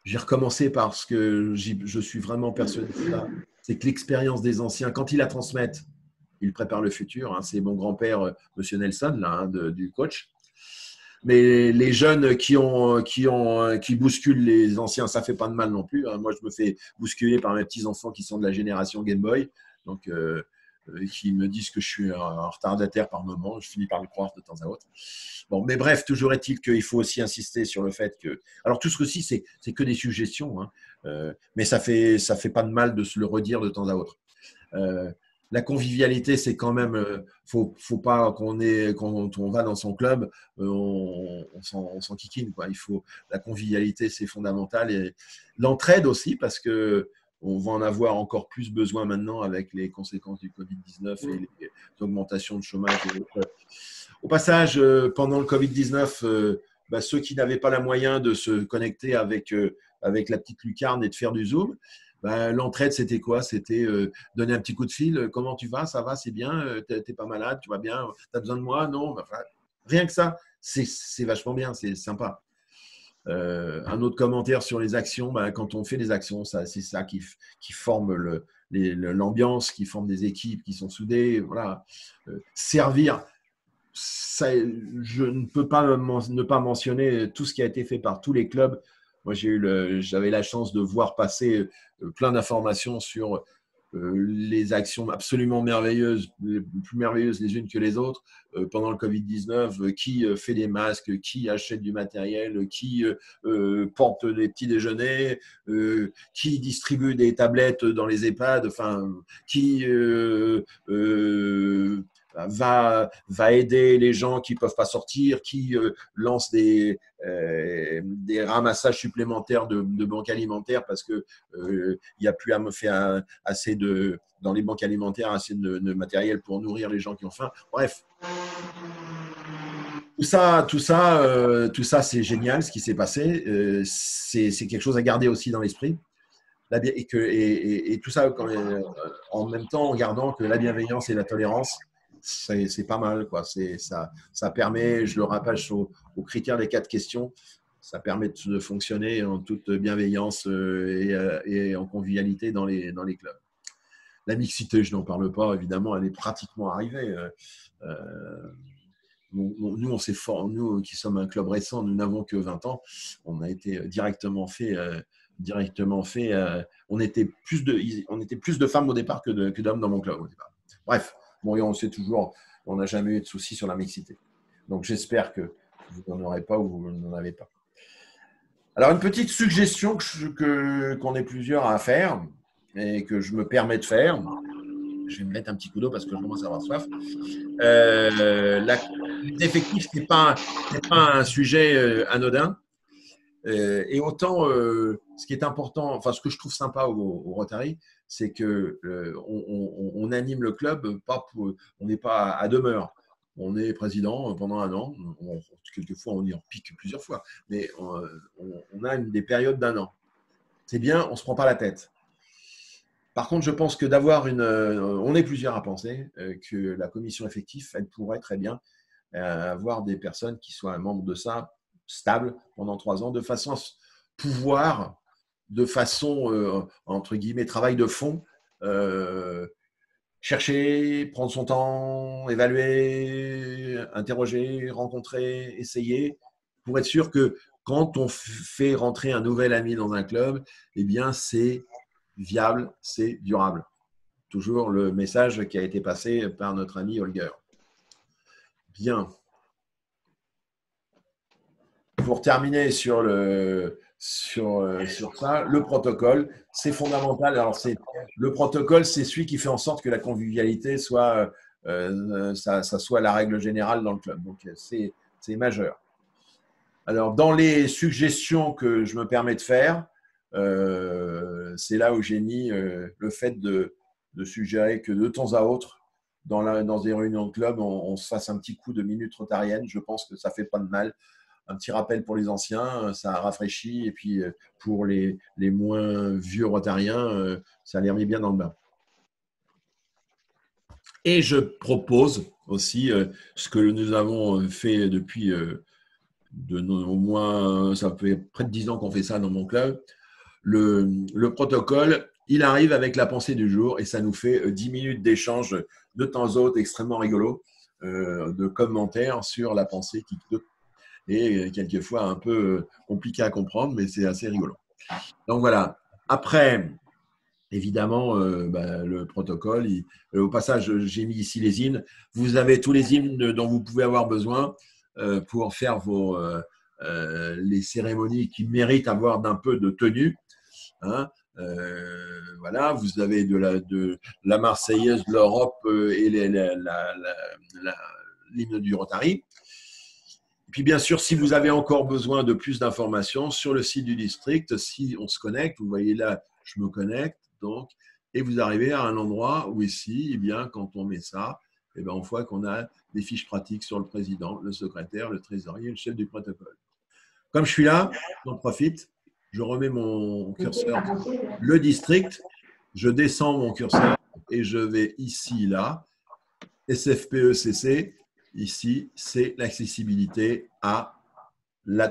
J'ai recommencé parce que je suis vraiment persuadé de ça. C'est que l'expérience des anciens, quand ils la transmettent, ils préparent le futur. Hein. C'est mon grand-père, Monsieur Nelson, là, du coach. Mais les jeunes qui bousculent les anciens, ça ne fait pas de mal non plus. Hein. Moi, je me fais bousculer par mes petits-enfants qui sont de la génération Game Boy. Donc, qui me disent que je suis un retardataire par moment. Je finis par le croire de temps à autre. Bon, mais bref, toujours est-il qu'il faut aussi insister sur le fait que… Alors, tout ceci, c'est que des suggestions, hein, mais ça fait pas de mal de se le redire de temps à autre. La convivialité, c'est quand même… faut pas quand on va dans son club, on s'en kikine, quoi. La convivialité, c'est fondamental. Et l'entraide aussi, parce que on va en avoir encore plus besoin maintenant avec les conséquences du Covid-19 et les augmentations de chômage. Au passage, pendant le Covid-19, ceux qui n'avaient pas la moyen de se connecter avec la petite lucarne et de faire du Zoom, l'entraide, c'était quoi? C'était donner un petit coup de fil. Comment tu vas? Ça va? C'est bien? T'es pas malade? Tu vas bien? Tu as besoin de moi? Non? Rien que ça, c'est vachement bien, c'est sympa. Un autre commentaire sur les actions, quand on fait des actions, c'est ça qui forme l'ambiance, qui forme des équipes qui sont soudées. Voilà. Servir, ça, je ne peux pas ne pas mentionner tout ce qui a été fait par tous les clubs. Moi, j'avais la chance de voir passer plein d'informations sur les actions absolument merveilleuses, plus merveilleuses les unes que les autres, pendant le Covid-19, qui fait des masques, qui achète du matériel, qui porte des petits déjeuners, qui distribue des tablettes dans les EHPAD, qui va aider les gens qui ne peuvent pas sortir, qui lance des ramassages supplémentaires de banques alimentaires parce qu'il n'y a plus assez dans les banques alimentaires assez de matériel pour nourrir les gens qui ont faim. Bref, tout ça, c'est génial ce qui s'est passé. C'est quelque chose à garder aussi dans l'esprit. Et tout ça en même temps en gardant que la bienveillance et la tolérance, c'est pas mal, quoi. Ça permet, je le rattache aux critères des 4 questions, ça permet de fonctionner en toute bienveillance et en convivialité dans les clubs. La mixité, je n'en parle pas, évidemment, elle est pratiquement arrivée. Nous, nous qui sommes un club récent, nous n'avons que 20 ans, on a été directement fait. On était plus de femmes au départ que d'hommes dans mon club au départ. Bref. Bon, et on sait toujours, on n'a jamais eu de soucis sur la mixité. Donc, j'espère que vous n'en aurez pas ou vous n'en avez pas. Alors, une petite suggestion qu'on est plusieurs à faire et que je me permets de faire. Je vais me mettre un petit coup d'eau parce que je commence à avoir soif. L'effectif, ce n'est pas un sujet anodin. Et autant, ce qui est important, ce que je trouve sympa au Rotary, c'est que on anime le club, on n'est pas à demeure. On est président pendant 1 an. Quelquefois, on y en pique plusieurs fois, mais on a des périodes d'1 an. C'est bien, on ne se prend pas la tête. Par contre, je pense que on est plusieurs à penser que la commission effective, elle pourrait très bien avoir des personnes qui soient membres de ça, stable pendant 3 ans, de façon à pouvoir, entre guillemets, travail de fond, chercher, prendre son temps, évaluer, interroger, rencontrer, essayer, pour être sûr que quand on fait rentrer un nouvel ami dans un club, eh bien, c'est viable, c'est durable. Toujours le message qui a été passé par notre ami Holger. Bien. Pour terminer sur ça, le protocole, c'est fondamental. Alors, le protocole, c'est celui qui fait en sorte que la convivialité soit la règle générale dans le club. Donc, c'est majeur. Alors, dans les suggestions que je me permets de faire, c'est là où j'ai mis le fait de suggérer que de temps à autre, dans des réunions de club, on se fasse un petit coup de minute rotarienne. Je pense que ça ne fait pas de mal. Un petit rappel pour les anciens, ça rafraîchit. Et puis, pour les moins vieux rotariens, ça les remet bien dans le bain. Et je propose aussi ce que nous avons fait depuis au moins, ça fait près de 10 ans qu'on fait ça dans mon club. Le protocole, il arrive avec la pensée du jour et ça nous fait 10 minutes d'échange de temps en temps extrêmement rigolo, de commentaires sur la pensée qui est quelquefois un peu compliqué à comprendre, mais c'est assez rigolo. Donc voilà. Après, évidemment, le protocole, au passage, j'ai mis ici les hymnes. Vous avez tous les hymnes dont vous pouvez avoir besoin pour faire les cérémonies qui méritent d'avoir d'un peu de tenue. Hein. Voilà, vous avez de la Marseillaise de l'Europe et l'hymne du Rotary. Et puis bien sûr, si vous avez encore besoin de plus d'informations sur le site du district, si on se connecte, vous voyez là, je me connecte, donc, et vous arrivez à un endroit où ici, eh bien, quand on met ça, eh bien, on voit qu'on a des fiches pratiques sur le président, le secrétaire, le trésorier, le chef du protocole. Comme je suis là, j'en profite, je remets mon curseur, le district, je descends mon curseur et je vais ici, là, SFPE-CC, ici, c'est l'accessibilité à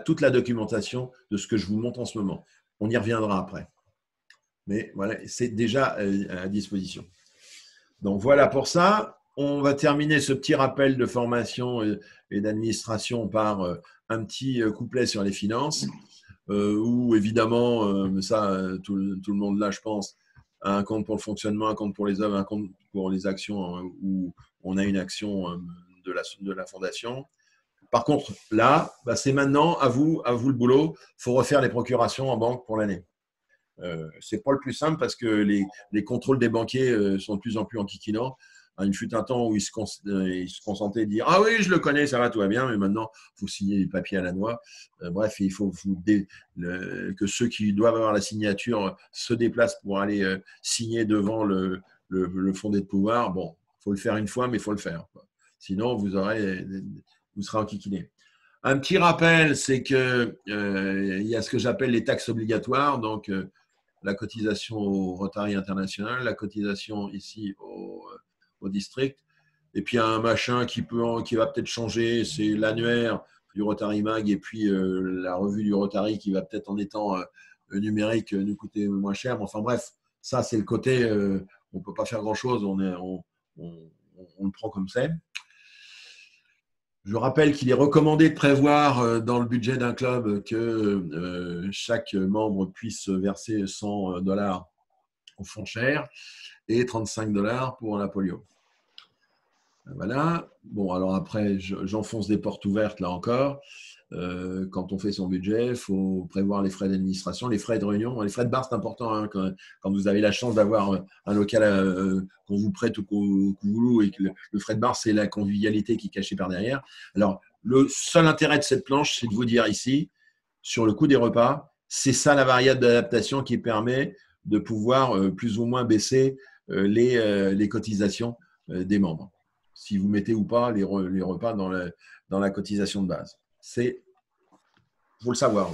toute la documentation de ce que je vous montre en ce moment. On y reviendra après. Mais voilà, c'est déjà à disposition. Donc voilà pour ça. On va terminer ce petit rappel de formation et d'administration par un petit couplet sur les finances, où évidemment, ça, tout le monde là, je pense, a un compte pour le fonctionnement, un compte pour les œuvres, un compte pour les actions, où on a une action de la fondation. Par contre, là, bah, c'est maintenant à vous le boulot. Il faut refaire les procurations en banque pour l'année. C'est pas le plus simple parce que les contrôles des banquiers sont de plus en plus enquiquinants. Il fut un temps où ils se consentaient de dire « Ah oui, je le connais, ça va, tout va bien », mais maintenant, il faut signer les papiers à la noix. Bref, il faut que ceux qui doivent avoir la signature se déplacent pour aller signer devant le fondé de pouvoir. Bon, il faut le faire une fois, mais il faut le faire, quoi. Sinon, vous serez enquiquiné. Un petit rappel, c'est qu'il y a ce que j'appelle les taxes obligatoires, donc la cotisation au Rotary International, la cotisation ici au district, et puis un machin qui va peut-être changer, c'est l'annuaire du Rotary Mag, et puis la revue du Rotary qui va peut-être en étant numérique nous coûter moins cher. Mais enfin bref, ça c'est le côté, on ne peut pas faire grand-chose, on le prend comme c'est. Je rappelle qu'il est recommandé de prévoir dans le budget d'un club que chaque membre puisse verser $100 au fonds cher et $35 pour la polio. Voilà. Bon, alors après, j'enfonce des portes ouvertes là encore. Quand on fait son budget, il faut prévoir les frais d'administration, les frais de réunion. Les frais de bar, c'est important hein, quand vous avez la chance d'avoir un local qu'on vous prête ou qu'on vous loue et que le frais de bar, c'est la convivialité qui est cachée par derrière. Alors, le seul intérêt de cette planche, c'est de vous dire ici, sur le coût des repas, c'est ça la variable d'adaptation qui permet de pouvoir plus ou moins baisser les cotisations des membres. Si vous mettez ou pas les repas dans la cotisation de base. C'est, il faut le savoir.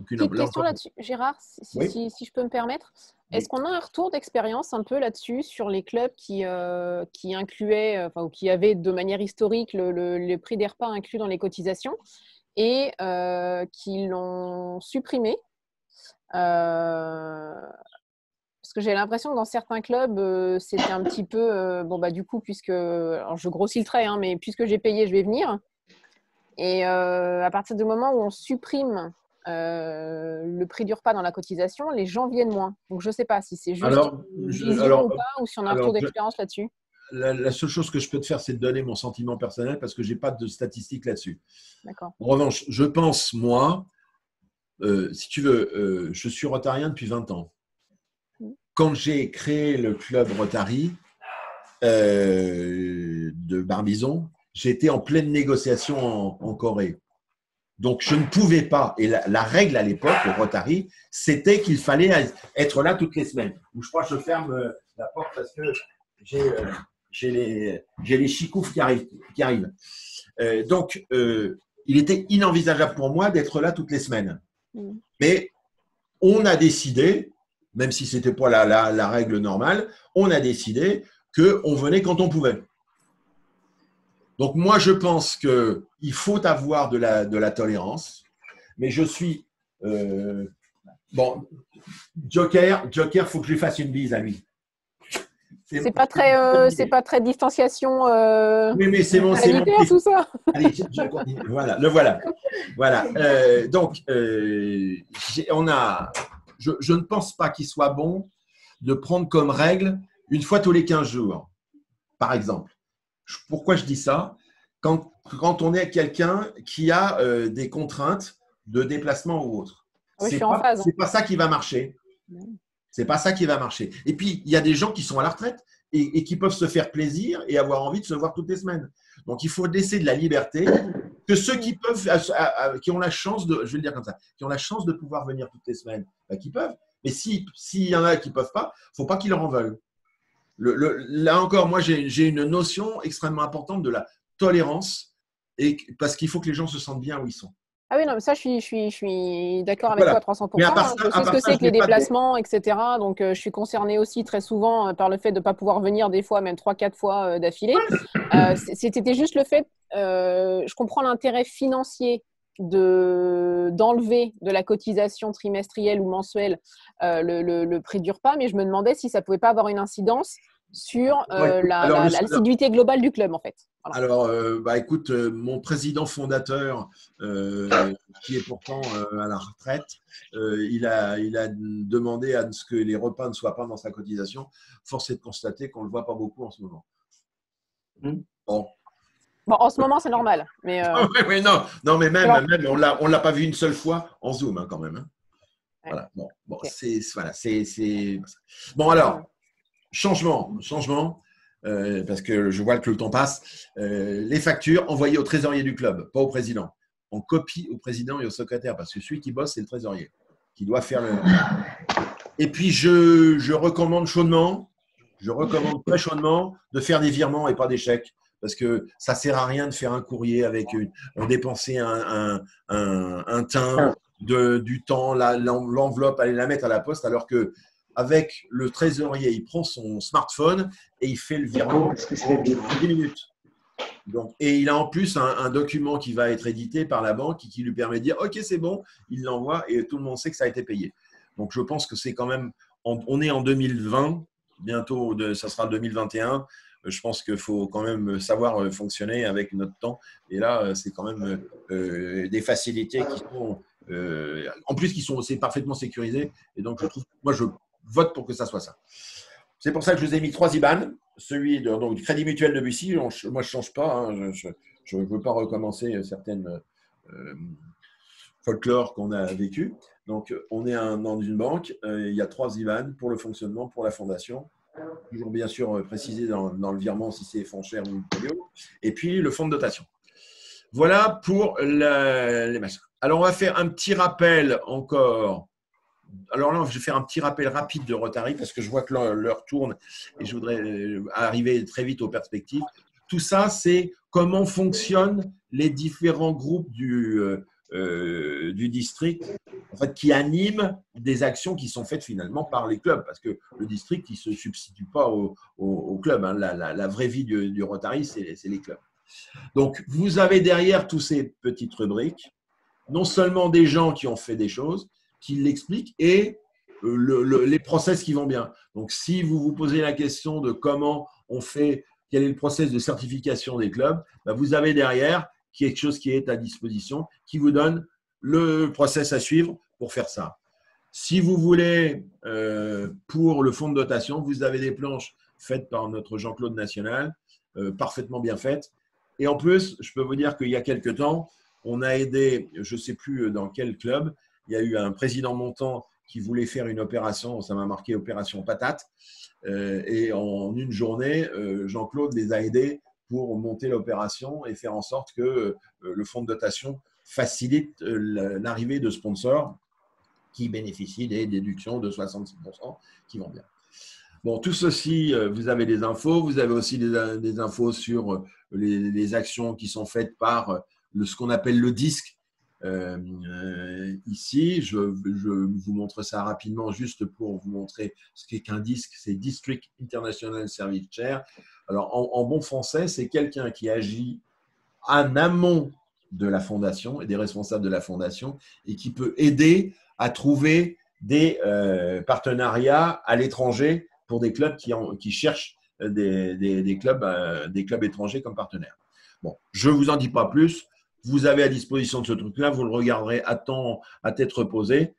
Petite question là-dessus, Gérard, si je peux me permettre. Est-ce qu'on a un retour d'expérience un peu là-dessus sur les clubs qui incluaient, ou qui avaient de manière historique le prix des repas inclus dans les cotisations et qui l'ont supprimé parce que j'ai l'impression que dans certains clubs, c'était un petit peu, du coup, alors je grossis le trait, hein, mais puisque j'ai payé, je vais venir. Et à partir du moment où on supprime le prix du repas dans la cotisation, les gens viennent moins. Donc, je ne sais pas si c'est juste une vision ou pas, ou si on a un retour d'expérience là-dessus.
La seule chose que je peux te faire, c'est de donner mon sentiment personnel parce que je n'ai pas de statistiques là-dessus.
D'accord.
En revanche, je pense, moi, si tu veux, je suis rotarien depuis 20 ans. Quand j'ai créé le club Rotary de Barbizon, j'étais en pleine négociation en Corée. Donc, je ne pouvais pas. Et la règle à l'époque, au Rotary, c'était qu'il fallait être là toutes les semaines. Je crois que je ferme la porte parce que j'ai les chicoufs qui arrivent. Donc, il était inenvisageable pour moi d'être là toutes les semaines. Mais on a décidé, même si ce n'était pas la règle normale, on a décidé qu'on venait quand on pouvait. Donc, moi, je pense qu'il faut avoir de la tolérance, mais je suis… Joker, il faut que je lui fasse une bise à lui.
C'est pas très distanciation.
Mais c'est mon
tout ça.
Allez, je continue. Voilà, le voilà. Voilà. Je ne pense pas qu'il soit bon de prendre comme règle une fois tous les 15 jours, par exemple. Pourquoi je dis ça? Quand on est quelqu'un qui a des contraintes de déplacement ou autre.
Oui, c'est
pas ça qui va marcher. C'est pas ça qui va marcher. Et puis, il y a des gens qui sont à la retraite et qui peuvent se faire plaisir et avoir envie de se voir toutes les semaines. Donc, il faut laisser de la liberté que ceux qui peuvent, qui ont la chance de, je vais le dire comme ça, qui ont la chance de pouvoir venir toutes les semaines, qui peuvent. Mais s'il y en a qui ne peuvent pas, il ne faut pas qu'ils leur en veulent. Là encore, moi, j'ai une notion extrêmement importante de la tolérance parce qu'il faut que les gens se sentent bien où ils sont.
Ah oui, non, mais ça, je suis d'accord avec toi
Voilà.
à 300%.
Mais à part
Je sais ce que
ça,
c'est
je
que les
n'ai pas de…
déplacements, etc. Donc, je suis concernée aussi très souvent par le fait de ne pas pouvoir venir des fois, même 3-4 fois d'affilée. C'était juste le fait, je comprends l'intérêt financier d'enlever de la cotisation trimestrielle ou mensuelle le prix du repas, mais je me demandais si ça ne pouvait pas avoir une incidence sur l'assiduité globale du club, en fait. Voilà.
Alors, écoute, mon président fondateur, qui est pourtant à la retraite, il a demandé à ce que les repas ne soient pas dans sa cotisation. Force est de constater qu'on ne le voit pas beaucoup en ce moment.
Bon, en ce moment, c'est normal. Mais
oui, non, mais même on l'a pas vu une seule fois en Zoom, hein, quand même. Hein. Ouais. Voilà. Bon, okay. Bon, alors, changement. Parce que je vois que le temps passe. Les factures envoyées au trésorier du club, pas au président. On copie au président et au secrétaire, parce que celui qui bosse, c'est le trésorier, qui doit faire le… Et puis, je recommande très chaudement de faire des virements et pas des chèques, parce que ça ne sert à rien de faire un courrier avec dépenser un timbre, du temps, l'enveloppe, aller la mettre à la poste, alors que avec le trésorier, il prend son smartphone et il fait le virement en 10 minutes. Donc, et il a en plus un document qui va être édité par la banque qui lui permet de dire « Ok, c'est bon », il l'envoie et tout le monde sait que ça a été payé. Donc, je pense que c'est quand même… On est en 2020, bientôt, ça sera 2021. Je pense qu'il faut quand même savoir fonctionner avec notre temps. Et là, c'est quand même des facilités qui sont… en plus, c'est parfaitement sécurisé. Et donc, moi, je vote pour que ça soit ça. C'est pour ça que je vous ai mis 3 IBAN. Celui du Crédit Mutuel de Bussy, moi je ne change pas. Hein, je ne veux pas recommencer certaines folklores qu'on a vécues. Donc, on est dans une banque. Il y a 3 IBAN pour le fonctionnement, pour la fondation. Toujours bien sûr précisé dans le virement si c'est fonds cher ou polio. Et puis, le fonds de dotation. Voilà pour les machins. Alors, on va faire un petit rappel encore. Alors là, je vais faire un petit rappel rapide de Rotary parce que je vois que l'heure tourne et je voudrais arriver très vite aux perspectives. Tout ça, c'est comment fonctionnent les différents groupes du district, en fait, qui animent des actions qui sont faites finalement par les clubs, parce que le district, il ne se substitue pas au club. Hein. La vraie vie du Rotary, c'est les clubs. Donc, vous avez derrière toutes ces petites rubriques, non seulement des gens qui ont fait des choses, qui l'expliquent et les process qui vont bien. Donc, si vous vous posez la question de comment on fait, quel est le process de certification des clubs, ben vous avez derrière quelque chose qui est à disposition, qui vous donne le process à suivre pour faire ça. Si vous voulez, pour le fonds de dotation, vous avez des planches faites par notre Jean-Claude National, parfaitement bien faites. Et en plus, je peux vous dire qu'il y a quelques temps, on a aidé, je ne sais plus dans quel club, il y a eu un président montant qui voulait faire une opération, ça m'a marqué opération patate, et en une journée, Jean-Claude les a aidés pour monter l'opération et faire en sorte que le fonds de dotation facilite l'arrivée de sponsors qui bénéficient des déductions de 66% qui vont bien. Bon, tout ceci, vous avez des infos. Vous avez aussi des infos sur les actions qui sont faites par ce qu'on appelle le DISC. Ici, je vous montre ça rapidement juste pour vous montrer ce qu'est qu'un DISC. C'est District International Service Chair. Alors, en bon français, c'est quelqu'un qui agit en amont de la fondation et des responsables de la fondation et qui peut aider à trouver des partenariats à l'étranger pour des clubs qui cherchent des clubs étrangers comme partenaires. Bon, je ne vous en dis pas plus. Vous avez à disposition de ce truc-là, vous le regarderez à tête reposée.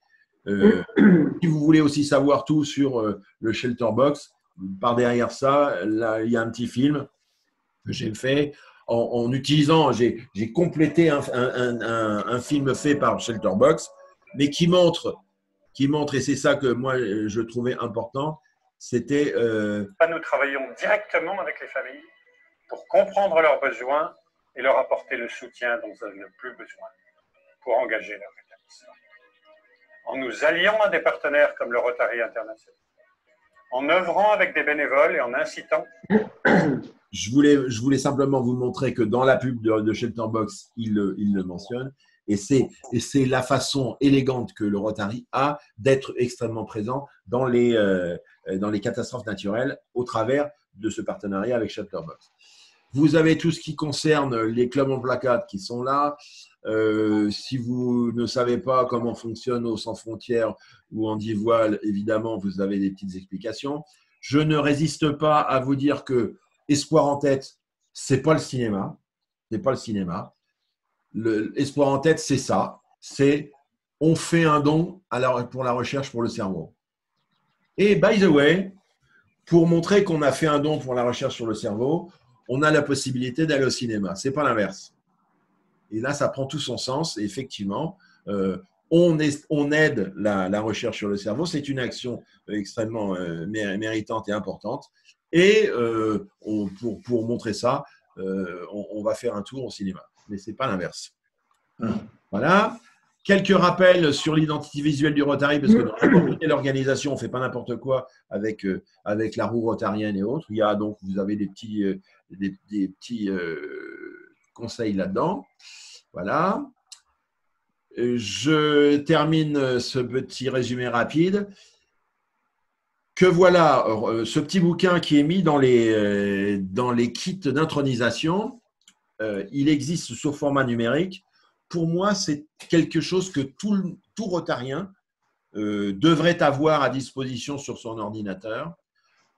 Si vous voulez aussi savoir tout sur le Shelter Box, par derrière ça, là, il y a un petit film que j'ai fait en utilisant, j'ai complété un film fait par Shelter Box, mais qui montre, et c'est ça que moi je trouvais important, c'était…
Nous travaillons directement avec les familles pour comprendre leurs besoins et leur apporter le soutien dont elles n'ont plus besoin pour engager leur établissement. en nous alliant à des partenaires comme le Rotary International, en œuvrant avec des bénévoles et en incitant.
Je voulais simplement vous montrer que dans la pub de Shelterbox, il le mentionne. Et c'est la façon élégante que le Rotary a d'être extrêmement présent dans les catastrophes naturelles au travers de ce partenariat avec Shelterbox. Vous avez tout ce qui concerne les clubs en placard qui sont là. Si vous ne savez pas comment fonctionne Eau Sans Frontières ou Andy Voile, évidemment, vous avez des petites explications. Je ne résiste pas à vous dire que Espoir en tête, c'est pas le cinéma. C'est pas le cinéma. Espoir en tête, c'est ça. C'est on fait un don pour la recherche pour le cerveau. Et by the way, pour montrer qu'on a fait un don pour la recherche sur le cerveau, on a la possibilité d'aller au cinéma. C'est pas l'inverse. Et là, ça prend tout son sens. Et effectivement, on aide la recherche sur le cerveau. C'est une action extrêmement méritante et importante. Et pour montrer ça, on va faire un tour au cinéma. Mais ce n'est pas l'inverse. Voilà. Quelques rappels sur l'identité visuelle du Rotary, parce que dans l'organisation, on ne fait pas n'importe quoi avec la roue rotarienne et autres. Il y a donc, vous avez des petits conseils là-dedans. Voilà. Je termine ce petit résumé rapide. Que voilà, ce petit bouquin qui est mis dans les kits d'intronisation, il existe sous format numérique. Pour moi, c'est quelque chose que tout rotarien devrait avoir à disposition sur son ordinateur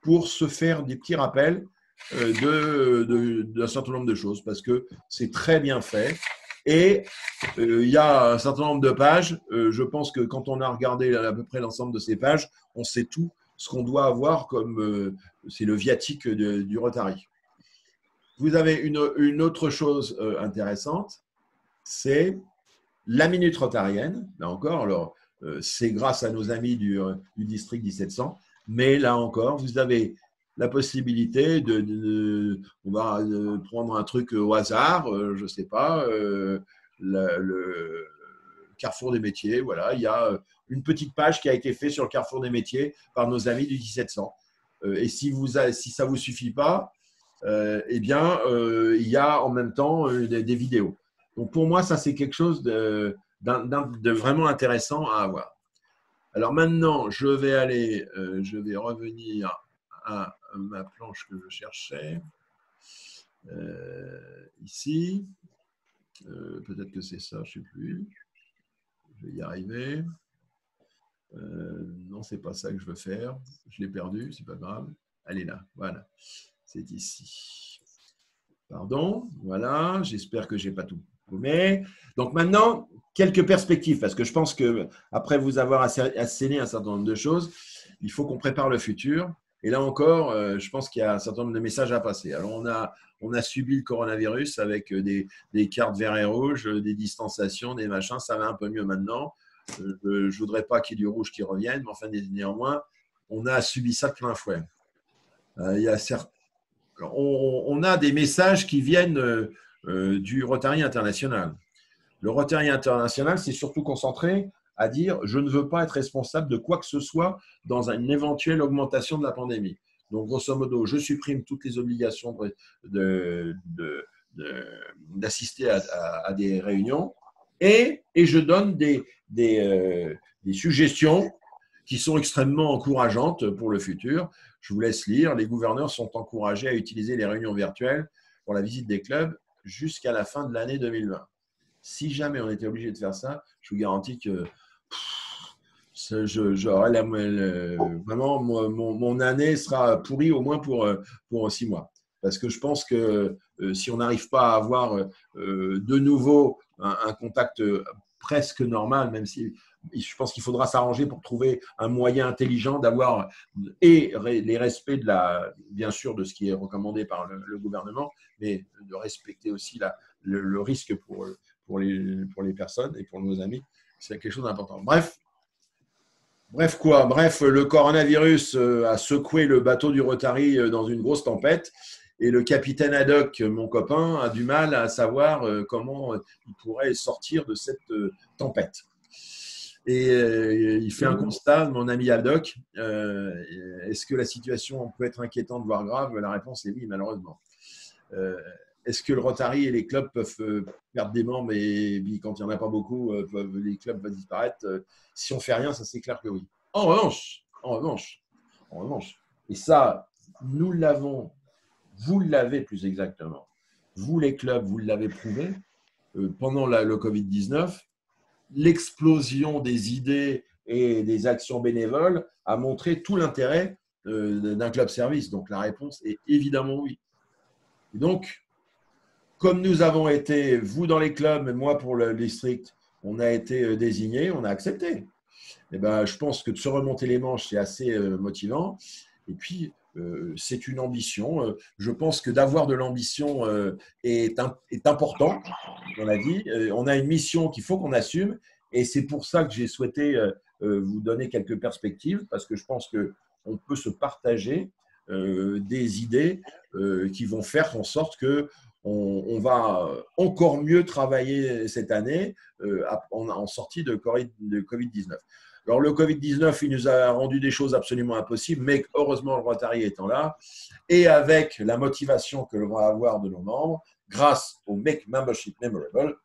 pour se faire des petits rappels d'un certain nombre de choses, parce que c'est très bien fait. Et il y a un certain nombre de pages. Je pense que quand on a regardé à peu près l'ensemble de ces pages, on sait tout ce qu'on doit avoir comme c'est le viatique du Rotary. Vous avez une autre chose intéressante, c'est la minute rotarienne. Là encore, alors c'est grâce à nos amis du district 1700, mais là encore, vous avez la possibilité on va prendre un truc au hasard, je ne sais pas, le Carrefour des métiers. Voilà, il y a une petite page qui a été faite sur le Carrefour des métiers par nos amis du 1700. Et si ça ne vous suffit pas, eh bien, il y a en même temps des vidéos. Donc, pour moi, ça, c'est quelque chose de vraiment intéressant à avoir. Alors, maintenant, je vais revenir à ma planche que je cherchais. Ici. Peut-être que c'est ça, je ne sais plus. Je vais y arriver. Non, ce n'est pas ça que je veux faire. Je l'ai perdu, ce n'est pas grave. Elle est là, voilà. C'est ici. Pardon, voilà. J'espère que je n'ai pas tout paumé. Donc maintenant, quelques perspectives, parce que je pense qu'après vous avoir asséné un certain nombre de choses, il faut qu'on prépare le futur. Et là encore, je pense qu'il y a un certain nombre de messages à passer. Alors, on a subi le coronavirus avec des cartes vert et rouge, des distanciations, des machins. Ça va un peu mieux maintenant. Je ne voudrais pas qu'il y ait du rouge qui revienne, mais enfin, néanmoins, on a subi ça de plein fouet. On a des messages qui viennent du Rotary International. Le Rotary International s'est surtout concentré à dire « je ne veux pas être responsable de quoi que ce soit dans une éventuelle augmentation de la pandémie ». Donc, grosso modo, je supprime toutes les obligations d'assister à des réunions et je donne des suggestions qui sont extrêmement encourageantes pour le futur. Je vous laisse lire. Les gouverneurs sont encouragés à utiliser les réunions virtuelles pour la visite des clubs jusqu'à la fin de l'année 2020. Si jamais on était obligé de faire ça, je vous garantis que j'aurais vraiment mon année sera pourrie au moins pour 6 mois. Parce que je pense que si on n'arrive pas à avoir de nouveau un contact presque normal, même si je pense qu'il faudra s'arranger pour trouver un moyen intelligent d'avoir les respects bien sûr de ce qui est recommandé par le gouvernement, mais de respecter aussi le risque pour les personnes et pour nos amis. C'est quelque chose d'important. Bref, le coronavirus a secoué le bateau du Rotary dans une grosse tempête et le capitaine Haddock, mon copain, a du mal à savoir comment il pourrait sortir de cette tempête. Et il fait un constat, mon ami Aldoc. Est-ce que la situation peut être inquiétante, voire grave? La réponse est oui, malheureusement. Est-ce que le Rotary et les clubs peuvent perdre des membres et puis quand il n'y en a pas beaucoup, les clubs vont disparaître? Si on ne fait rien, ça c'est clair que oui. En revanche, et ça, nous l'avons, vous l'avez plus exactement, vous les clubs, vous l'avez prouvé, pendant le Covid-19, l'explosion des idées et des actions bénévoles a montré tout l'intérêt d'un club service. Donc la réponse est évidemment oui. Et donc, comme nous avons été, vous dans les clubs, et moi pour le district, on a été désignés, on a accepté. Et ben, je pense que de se remonter les manches, c'est assez motivant. Et puis, c'est une ambition. Je pense que d'avoir de l'ambition est important. On a dit, on a une mission qu'il faut qu'on assume. Et c'est pour ça que j'ai souhaité vous donner quelques perspectives, parce que je pense qu'on peut se partager des idées qui vont faire en sorte que on va encore mieux travailler cette année en sortie de Covid-19. Alors, le Covid-19, il nous a rendu des choses absolument impossibles, mais heureusement, le Rotary étant là, et avec la motivation que l'on va avoir de nos membres, grâce au Make Membership Memorable,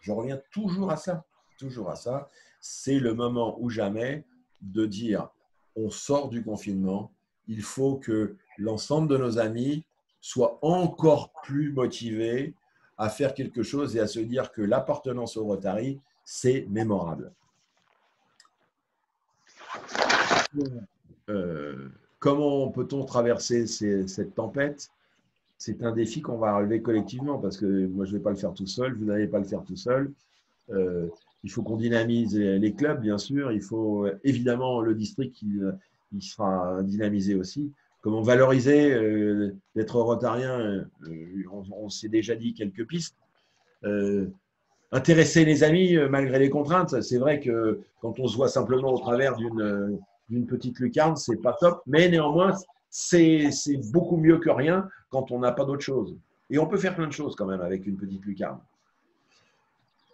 je reviens toujours à ça, c'est le moment ou jamais de dire, on sort du confinement, il faut que l'ensemble de nos amis soient encore plus motivés à faire quelque chose et à se dire que l'appartenance au Rotary, c'est mémorable. Comment peut-on traverser cette tempête? C'est un défi qu'on va relever collectivement parce que moi, je ne vais pas le faire tout seul, vous n'allez pas le faire tout seul. Il faut qu'on dynamise les clubs, bien sûr. Il faut évidemment le district il sera dynamisé aussi. Comment valoriser d'être rotarien? On s'est déjà dit quelques pistes. Intéresser les amis malgré les contraintes. C'est vrai que quand on se voit simplement au travers d'une petite lucarne, c'est pas top, mais néanmoins, c'est beaucoup mieux que rien quand on n'a pas d'autre chose. Et on peut faire plein de choses quand même avec une petite lucarne.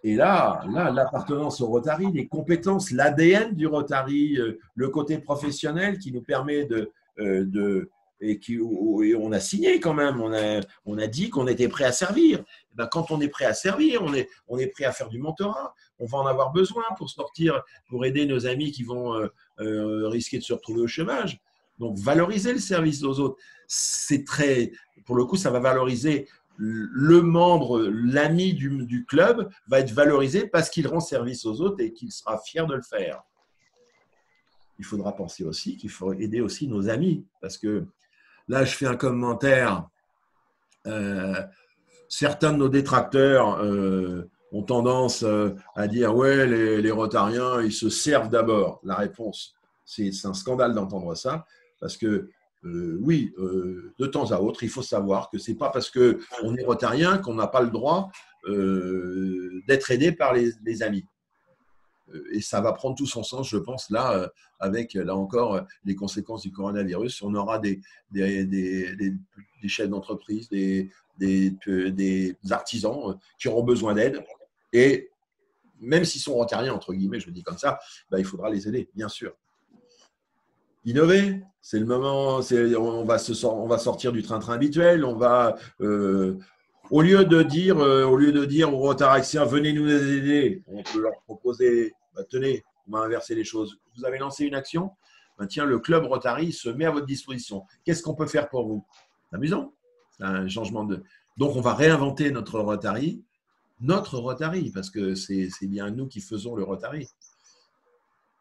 Et là, l'appartenance au Rotary, les compétences, l'ADN du Rotary, le côté professionnel qui nous permet et on a signé quand même, on a dit qu'on était prêt à servir. Et ben, quand on est prêt à servir, on est prêt à faire du mentorat. On va en avoir besoin pour sortir, pour aider nos amis qui vont risquer de se retrouver au chômage. Donc, valoriser le service aux autres, c'est très, pour le coup, ça va valoriser le membre, l'ami du club va être valorisé parce qu'il rend service aux autres et qu'il sera fier de le faire. Il faudra penser aussi qu'il faut aider aussi nos amis parce que là, je fais un commentaire. Certains de nos détracteurs ont tendance à dire « Ouais, les Rotariens, ils se servent d'abord ». La réponse, c'est un scandale d'entendre ça parce que oui, de temps à autre, il faut savoir que ce n'est pas parce qu'on est rotarien qu'on n'a pas le droit d'être aidé par les amis. Et ça va prendre tout son sens, je pense, là, avec, là encore, les conséquences du coronavirus. On aura des chefs d'entreprise, des artisans qui auront besoin d'aide. Et même s'ils sont rotariens, entre guillemets, je le dis comme ça, ben, il faudra les aider, bien sûr. Innover, c'est le moment, on va sortir du train-train habituel, on va, au lieu de dire aux Rotaraxiens, venez nous aider, on peut leur proposer, bah, tenez, on va inverser les choses. Vous avez lancé une action, bah, tiens, le club Rotary se met à votre disposition. Qu'est-ce qu'on peut faire pour vous? C'est amusant, c'est un changement de… Donc, on va réinventer notre Rotary, parce que c'est bien nous qui faisons le Rotary.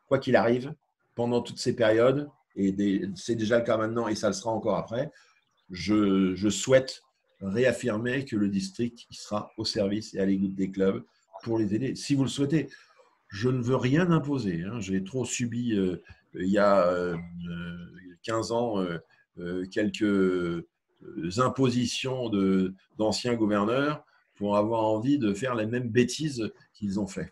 Quoi qu'il arrive, pendant toutes ces périodes, et c'est déjà le cas maintenant et ça le sera encore après, je souhaite réaffirmer que le district sera au service et à l'écoute des clubs pour les aider, si vous le souhaitez. Je ne veux rien imposer. Hein. J'ai trop subi, il y a 15 ans, quelques impositions d'anciens gouverneurs pour avoir envie de faire les mêmes bêtises qu'ils ont fait.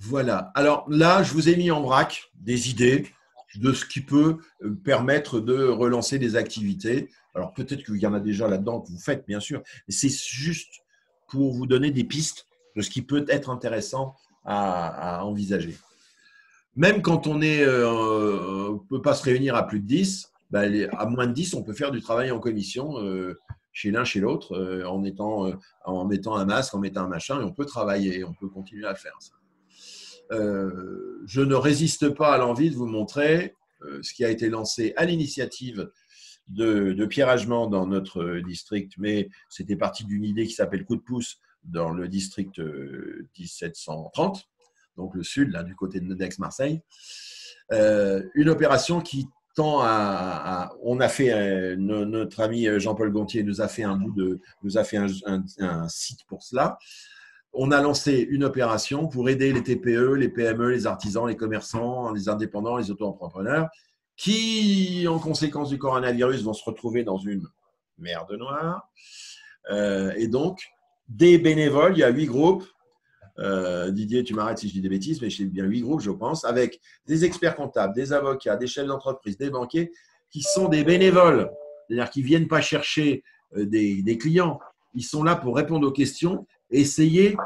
Voilà. Alors là, je vous ai mis en vrac des idées de ce qui peut permettre de relancer des activités. Alors peut-être qu'il y en a déjà là-dedans que vous faites, bien sûr, mais c'est juste pour vous donner des pistes de ce qui peut être intéressant à envisager. Même quand on ne peut pas se réunir à plus de 10, à moins de 10, on peut faire du travail en commission chez l'un, chez l'autre, en mettant un masque, en mettant un machin, et on peut travailler, on peut continuer à faire ça. Je ne résiste pas à l'envie de vous montrer ce qui a été lancé à l'initiative de Pierre Agement dans notre district, mais c'était parti d'une idée qui s'appelle Coup de pouce dans le district 1730, donc le sud, là, du côté de d'Aix-Marseille. Une opération qui tend on a fait, notre ami Jean-Paul Gontier nous a fait un site pour cela. On a lancé une opération pour aider les TPE, les PME, les artisans, les commerçants, les indépendants, les auto-entrepreneurs qui, en conséquence du coronavirus, vont se retrouver dans une merde noire. Et donc, des bénévoles, il y a 8 groupes. Didier, tu m'arrêtes si je dis des bêtises, mais j'ai bien 8 groupes, je pense, avec des experts comptables, des avocats, des chefs d'entreprise, des banquiers, qui sont des bénévoles, c'est-à-dire qu'ils ne viennent pas chercher des clients. Ils sont là pour répondre aux questions, essayer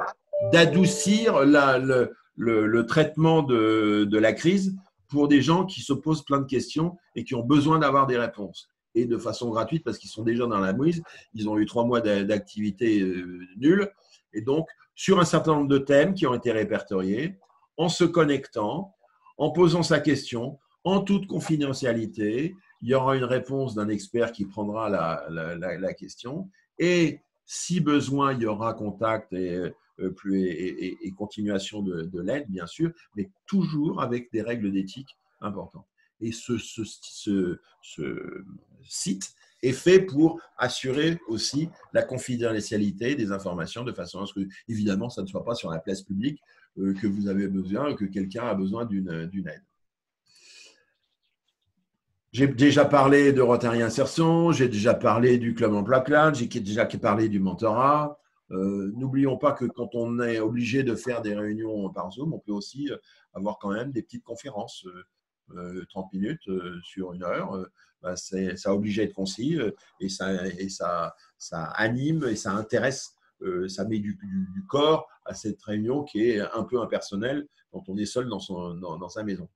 d'adoucir le traitement de la crise pour des gens qui se posent plein de questions et qui ont besoin d'avoir des réponses. Et de façon gratuite, parce qu'ils sont déjà dans la mouise, ils ont eu 3 mois d'activité nulle. Et donc, sur un certain nombre de thèmes qui ont été répertoriés, en se connectant, en posant sa question, en toute confidentialité, il y aura une réponse d'un expert qui prendra la question. Et si besoin, il y aura contact et continuation de l'aide, bien sûr, mais toujours avec des règles d'éthique importantes. Et ce site est fait pour assurer aussi la confidentialité des informations de façon à ce que, évidemment, ça ne soit pas sur la place publique que vous avez besoin, que quelqu'un a besoin d'une aide. J'ai déjà parlé de Rotary Insertion, j'ai déjà parlé du Club Emploi Cloud, j'ai déjà parlé du mentorat. N'oublions pas que quand on est obligé de faire des réunions par Zoom, on peut aussi avoir quand même des petites conférences, 30 minutes sur 1 heure. Ça oblige à être concis et ça anime et ça intéresse, ça met du corps à cette réunion qui est un peu impersonnelle quand on est seul dans sa maison.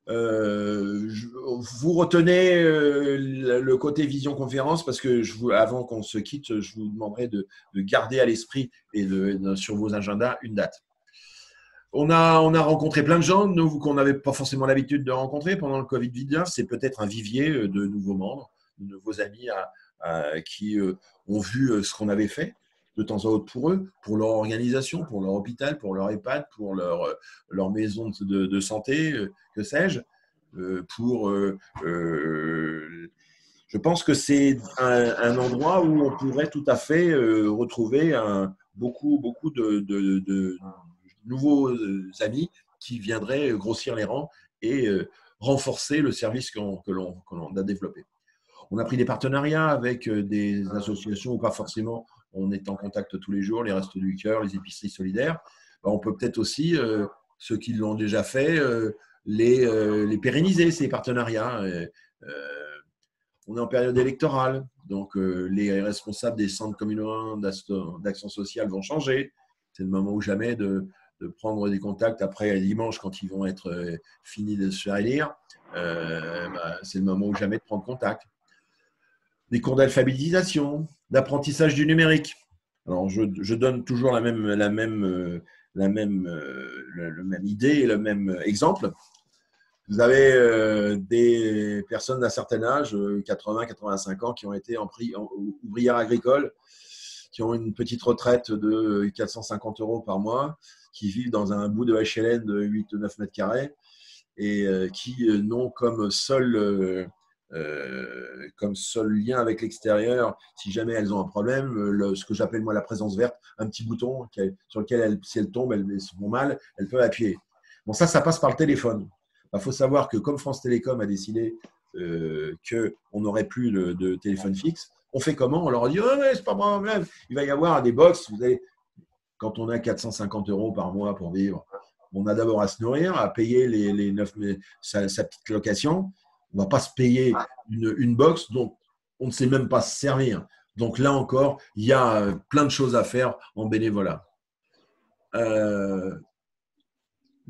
Vous retenez le côté visioconférence parce que avant qu'on se quitte, je vous demanderai de garder à l'esprit et sur vos agendas une date. On a rencontré plein de gens qu'on n'avait pas forcément l'habitude de rencontrer pendant le Covid-19. C'est peut-être un vivier de nouveaux membres, de nouveaux amis qui ont vu ce qu'on avait fait de temps en temps pour eux, pour leur organisation, pour leur hôpital, pour leur EHPAD, pour leur maison de santé, que sais-je. Je pense que c'est un endroit où on pourrait tout à fait retrouver beaucoup de nouveaux amis qui viendraient grossir les rangs et renforcer le service que l'on a développé. On a pris des partenariats avec des associations où pas forcément on est en contact tous les jours, les Restos du Cœur, les épiceries solidaires. On peut peut-être aussi, ceux qui l'ont déjà fait, les pérenniser, ces partenariats. On est en période électorale, donc les responsables des centres communaux d'action sociale vont changer. C'est le moment ou jamais de prendre des contacts après dimanche quand ils vont être finis de se faire élire. C'est le moment ou jamais de prendre contact. Des cours d'alphabétisation, d'apprentissage du numérique. Alors, je donne toujours la même idée et le même exemple. Vous avez des personnes d'un certain âge, 80-85 ans, qui ont été ouvrières agricoles, qui ont une petite retraite de 450 € par mois, qui vivent dans un bout de HLN de 8 ou 9 mètres carrés et qui n'ont comme seul lien avec l'extérieur, si jamais elles ont un problème, ce que j'appelle moi la présence verte, un petit bouton sur lequel si elles tombent, elles se font mal, elles peuvent appuyer. Bon, ça passe par le téléphone. Il faut savoir que comme France Télécom a décidé qu'on n'aurait plus de téléphone fixe, on fait comment? On leur dit « Oh, mais c'est pas problème, il va y avoir des box. » Quand on a 450 € par mois pour vivre, on a d'abord à se nourrir, à payer sa petite location. On ne va pas se payer une box dont on ne sait même pas se servir. Donc là encore, il y a plein de choses à faire en bénévolat.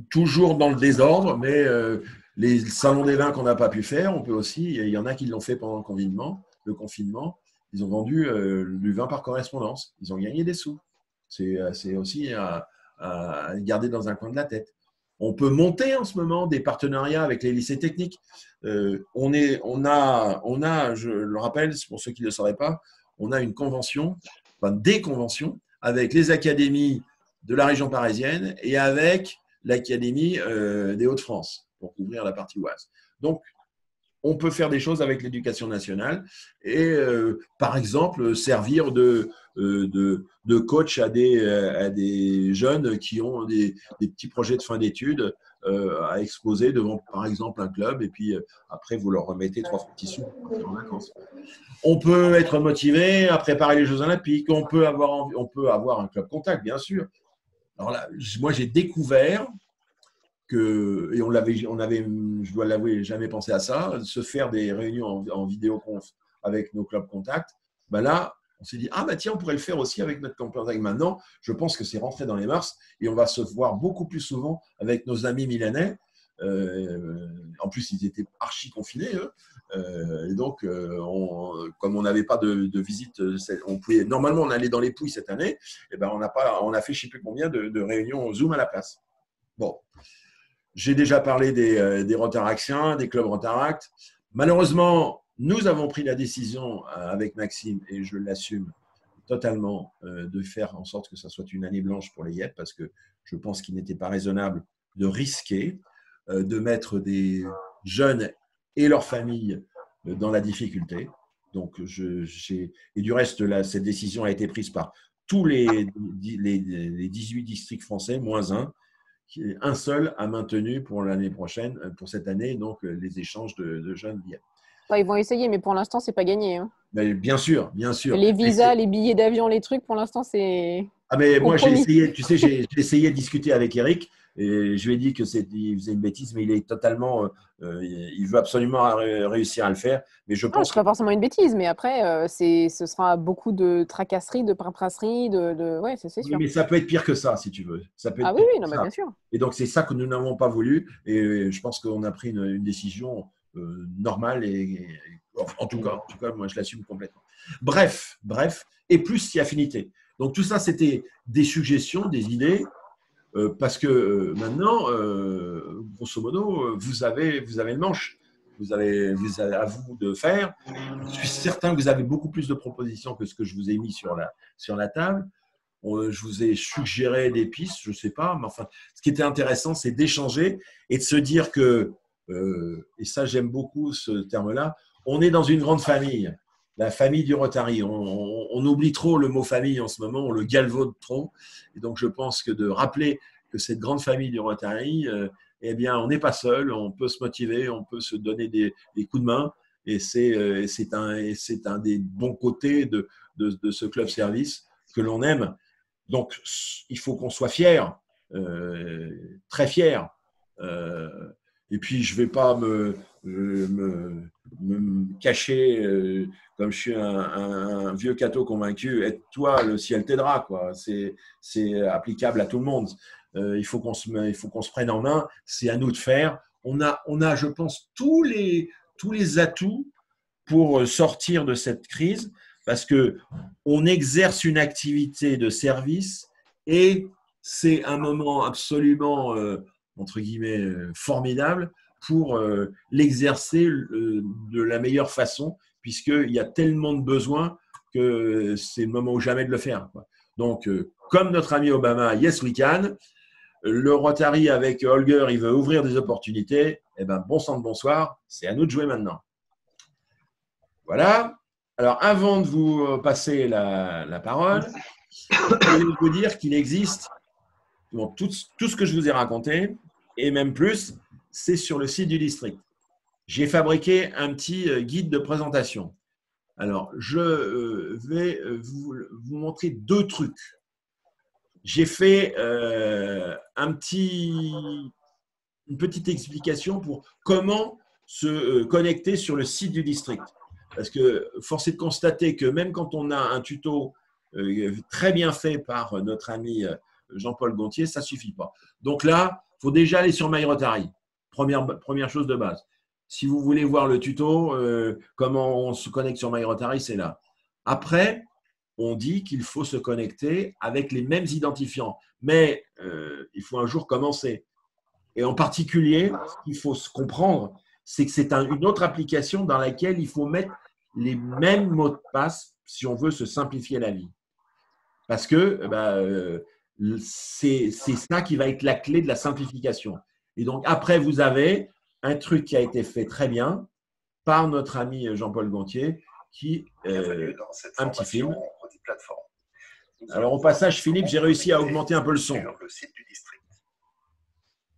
toujours dans le désordre, mais les salons des vins qu'on n'a pas pu faire, on peut aussi, il y en a qui l'ont fait pendant le confinement, ils ont vendu du vin par correspondance, ils ont gagné des sous. C'est aussi à garder dans un coin de la tête. On peut monter en ce moment des partenariats avec les lycées techniques. On a, je le rappelle, pour ceux qui ne le sauraient pas, on a une convention, enfin des conventions avec les académies de la région parisienne et avec l'Académie des Hauts-de-France pour couvrir la partie Oise. Donc, on peut faire des choses avec l'éducation nationale et, par exemple, servir de coach à des jeunes qui ont des petits projets de fin d'études à exposer devant, par exemple, un club. Et puis, après, vous leur remettez 3 petits sous pour partir en vacances. On peut être motivé à préparer les Jeux Olympiques. On peut avoir un club contact, bien sûr. Alors là, moi, j'ai découvert et on avait, je dois l'avouer, jamais pensé à ça, se faire des réunions en vidéoconf avec nos clubs contacts. Ben là, on s'est dit, ah bah tiens, on pourrait le faire aussi avec notre club contact. Maintenant, je pense que c'est rentré dans les mœurs et on va se voir beaucoup plus souvent avec nos amis milanais. En plus, ils étaient archi confinés, eux. Et donc, comme on n'avait pas de visite, normalement, on allait dans les Pouilles cette année, et ben on a fait je ne sais plus combien de réunions Zoom à la place. Bon. J'ai déjà parlé des Rotaractiens, des clubs Rotaract. Malheureusement, nous avons pris la décision avec Maxime, et je l'assume totalement, de faire en sorte que ça soit une année blanche pour les IEP, parce que je pense qu'il n'était pas raisonnable de risquer de mettre des jeunes et leurs familles dans la difficulté. Donc, et du reste, là, cette décision a été prise par tous les 18 districts français, moins un seul a maintenu pour l'année prochaine, pour cette année, donc les échanges de jeunes d'IEP.
Ils vont essayer, mais pour l'instant, c'est pas gagné. Hein.
Mais bien sûr, bien sûr.
Les visas, les billets d'avion, les trucs, pour l'instant, c'est.
Ah mais moi, j'ai essayé, tu sais, j'ai essayé de discuter avec Eric et je lui ai dit qu'il faisait une bêtise, mais il est totalement, il veut absolument réussir à le faire. Mais je pense
c'est pas forcément une bêtise, mais après, ce sera beaucoup de tracasseries, de paperasseries, ouais, c'est sûr.
Oui, mais ça peut être pire que ça, si tu veux. Ça peut être
oui, non, mais bien sûr.
Et donc, c'est ça que nous n'avons pas voulu. Et je pense qu'on a pris une décision normale. En tout cas, moi, je l'assume complètement. Bref. Et plus si affinité. Donc, tout ça, c'était des suggestions, des idées. Parce que maintenant, grosso modo, vous avez le manche. Vous avez à vous de faire. Je suis certain que vous avez beaucoup plus de propositions que ce que je vous ai mis sur la table. Je vous ai suggéré des pistes, je ne sais pas, mais enfin, ce qui était intéressant, c'est d'échanger et de se dire que, et ça j'aime beaucoup ce terme-là, on est dans une grande famille, la famille du Rotary. On oublie trop le mot famille en ce moment, on le galvaude trop. Et donc je pense que de rappeler que cette grande famille du Rotary, eh bien, on n'est pas seul, on peut se motiver, on peut se donner des coups de main. Et c'est un des bons côtés de ce club service que l'on aime. Donc, il faut qu'on soit fiers, très fiers. Et puis, je ne vais pas me cacher, comme je suis un vieux catho convaincu, aide-toi, le ciel t'aidera, quoi. C'est applicable à tout le monde. Il faut qu'on se prenne en main. C'est à nous de faire. On a, je pense, tous les atouts pour sortir de cette crise, parce qu'on exerce une activité de service et c'est un moment absolument, entre guillemets, formidable pour l'exercer de la meilleure façon, puisqu'il y a tellement de besoins que c'est le moment ou jamais de le faire, quoi. Donc, comme notre ami Obama, yes we can, le Rotary avec Holger, il veut ouvrir des opportunités, eh ben, bon sang de bonsoir, c'est à nous de jouer maintenant. Voilà. Alors, avant de vous passer la parole, je vais vous dire qu'il existe tout ce que je vous ai raconté, et même plus, c'est sur le site du district. J'ai fabriqué un petit guide de présentation. Alors, je vais vous montrer 2 trucs. J'ai fait une petite explication pour comment se connecter sur le site du district. Parce que force est de constater que même quand on a un tuto très bien fait par notre ami Jean-Paul Gontier, ça ne suffit pas. Donc là, il faut déjà aller sur MyRotary. Première chose de base. Si vous voulez voir le tuto, comment on se connecte sur MyRotary, c'est là. Après, on dit qu'il faut se connecter avec les mêmes identifiants. Mais il faut un jour commencer. Et en particulier, ce qu'il faut se comprendre, c'est que c'est une autre application dans laquelle il faut mettre les mêmes mots de passe si on veut se simplifier la vie. Parce que c'est ça qui va être la clé de la simplification. Et donc, après, vous avez un truc qui a été fait très bien par notre ami Jean-Paul Gontier, qui un petit film. Alors, au passage, Philippe, j'ai réussi à augmenter un peu le son.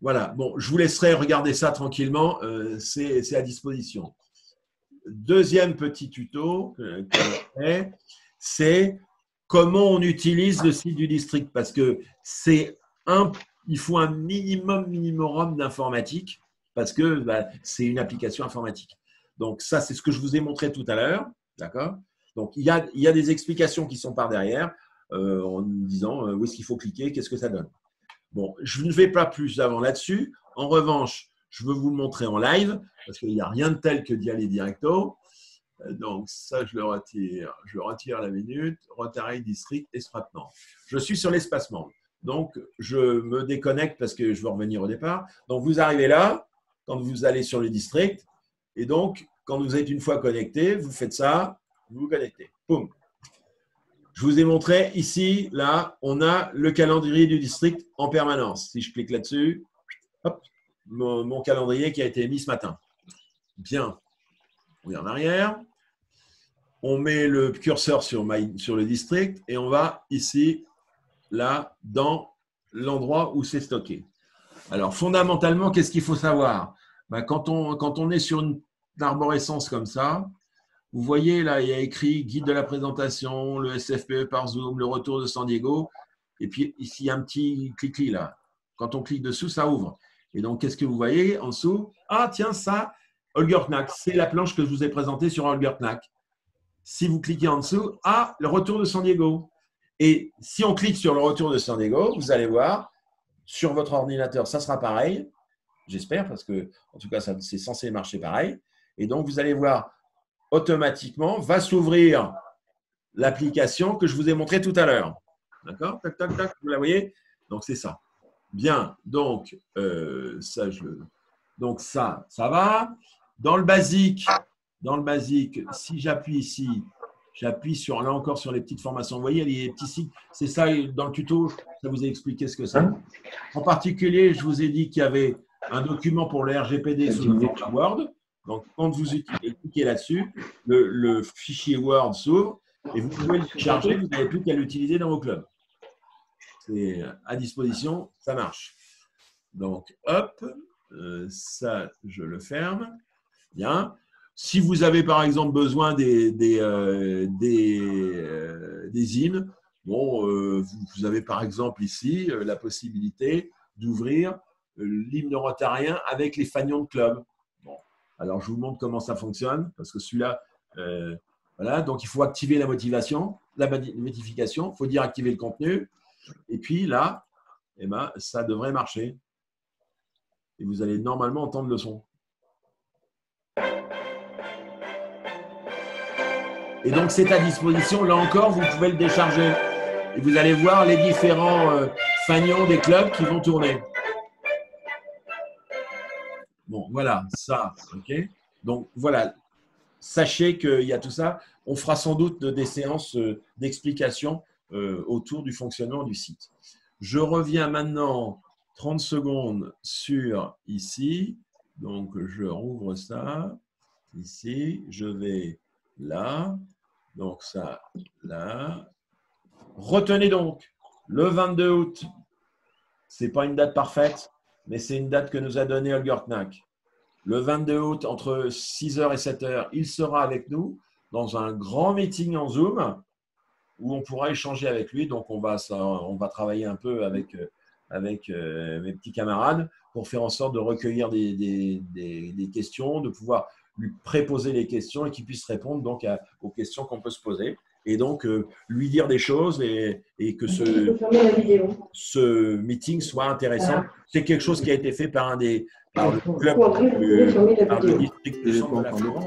Voilà, bon, je vous laisserai regarder ça tranquillement, c'est à disposition. Deuxième petit tuto, c'est comment on utilise le site du district, parce que il faut un minimum d'informatique, parce que c'est une application informatique. Donc ça, c'est ce que je vous ai montré tout à l'heure, d'accord? Donc il y a des explications qui sont par derrière, en disant où est-ce qu'il faut cliquer, qu'est-ce que ça donne. Bon, je ne vais pas plus avant là-dessus. En revanche, je veux vous le montrer en live parce qu'il n'y a rien de tel que d'y aller directo. Donc, ça, je le retire. Je retire la minute. Rotary District, espacement. Je suis sur l'espacement. Donc, je me déconnecte parce que je veux revenir au départ. Donc, vous arrivez là, quand vous allez sur le district. Et donc, quand vous êtes une fois connecté, vous faites ça, vous vous connectez. Boum. Je vous ai montré ici, là, on a le calendrier du district en permanence. Si je clique là-dessus, hop, mon calendrier qui a été mis ce matin. Bien. On est en arrière. On met le curseur sur le district et on va ici, là, dans l'endroit où c'est stocké. Alors, fondamentalement, qu'est-ce qu'il faut savoir? Quand on est sur une arborescence comme ça, vous voyez, là, il y a écrit guide de la présentation, le SFPE par Zoom, le retour de San Diego. Et puis, ici, il y a un petit clic-clic là. Quand on clique dessous, ça ouvre. Et donc, qu'est-ce que vous voyez en dessous? Ah, tiens, ça, Holger Knack. C'est la planche que je vous ai présentée sur Holger Knack. Si vous cliquez en dessous, ah, le retour de San Diego. Et si on clique sur le retour de San Diego, vous allez voir, sur votre ordinateur, ça sera pareil. J'espère, parce que, en tout cas, c'est censé marcher pareil. Et donc, vous allez voir, automatiquement, va s'ouvrir l'application que je vous ai montrée tout à l'heure. D'accord? Tac, tac, tac, vous la voyez? Donc, c'est ça. Bien. Donc, ça va. Dans le basique, si j'appuie ici, j'appuie là encore sur les petites formations. Vous voyez, les petits signes. C'est ça, dans le tuto, ça vous a expliqué ce que c'est. En particulier, je vous ai dit qu'il y avait un document pour le RGPD sous le format Word. Donc, quand vous cliquez là-dessus, le fichier Word s'ouvre et vous pouvez le charger. Vous n'avez plus qu'à l'utiliser dans vos clubs. C'est à disposition, ça marche. Donc, hop, ça, je le ferme. Bien. Si vous avez, par exemple, besoin des hymnes, vous avez, par exemple, ici, la possibilité d'ouvrir l'hymne rotarien avec les fanions de club. Alors, je vous montre comment ça fonctionne, parce que celui-là, voilà, donc il faut activer la notification, il faut dire activer le contenu, et puis là, ça devrait marcher. Et vous allez normalement entendre le son. Et donc, c'est à disposition, là encore, vous pouvez le décharger. Et vous allez voir les différents fanions des clubs qui vont tourner. Bon, voilà, ça, ok. Donc, voilà, sachez qu'il y a tout ça. On fera sans doute des séances d'explication autour du fonctionnement du site. Je reviens maintenant 30 secondes sur ici. Donc, je rouvre ça. Ici, je vais là. Donc, ça, là. Retenez donc, le 22 août, ce n'est pas une date parfaite, mais c'est une date que nous a donnée Holger Knack. Le 22 août, entre 6h et 7h, il sera avec nous dans un grand meeting en Zoom où on pourra échanger avec lui. Donc, on va travailler un peu avec mes petits camarades pour faire en sorte de recueillir des questions, de pouvoir lui préposer les questions et qu'il puisse répondre donc aux questions qu'on peut se poser. et donc lui dire des choses et que ce meeting soit intéressant. C'est quelque chose qui a été fait par le club, par le district du centre de la France.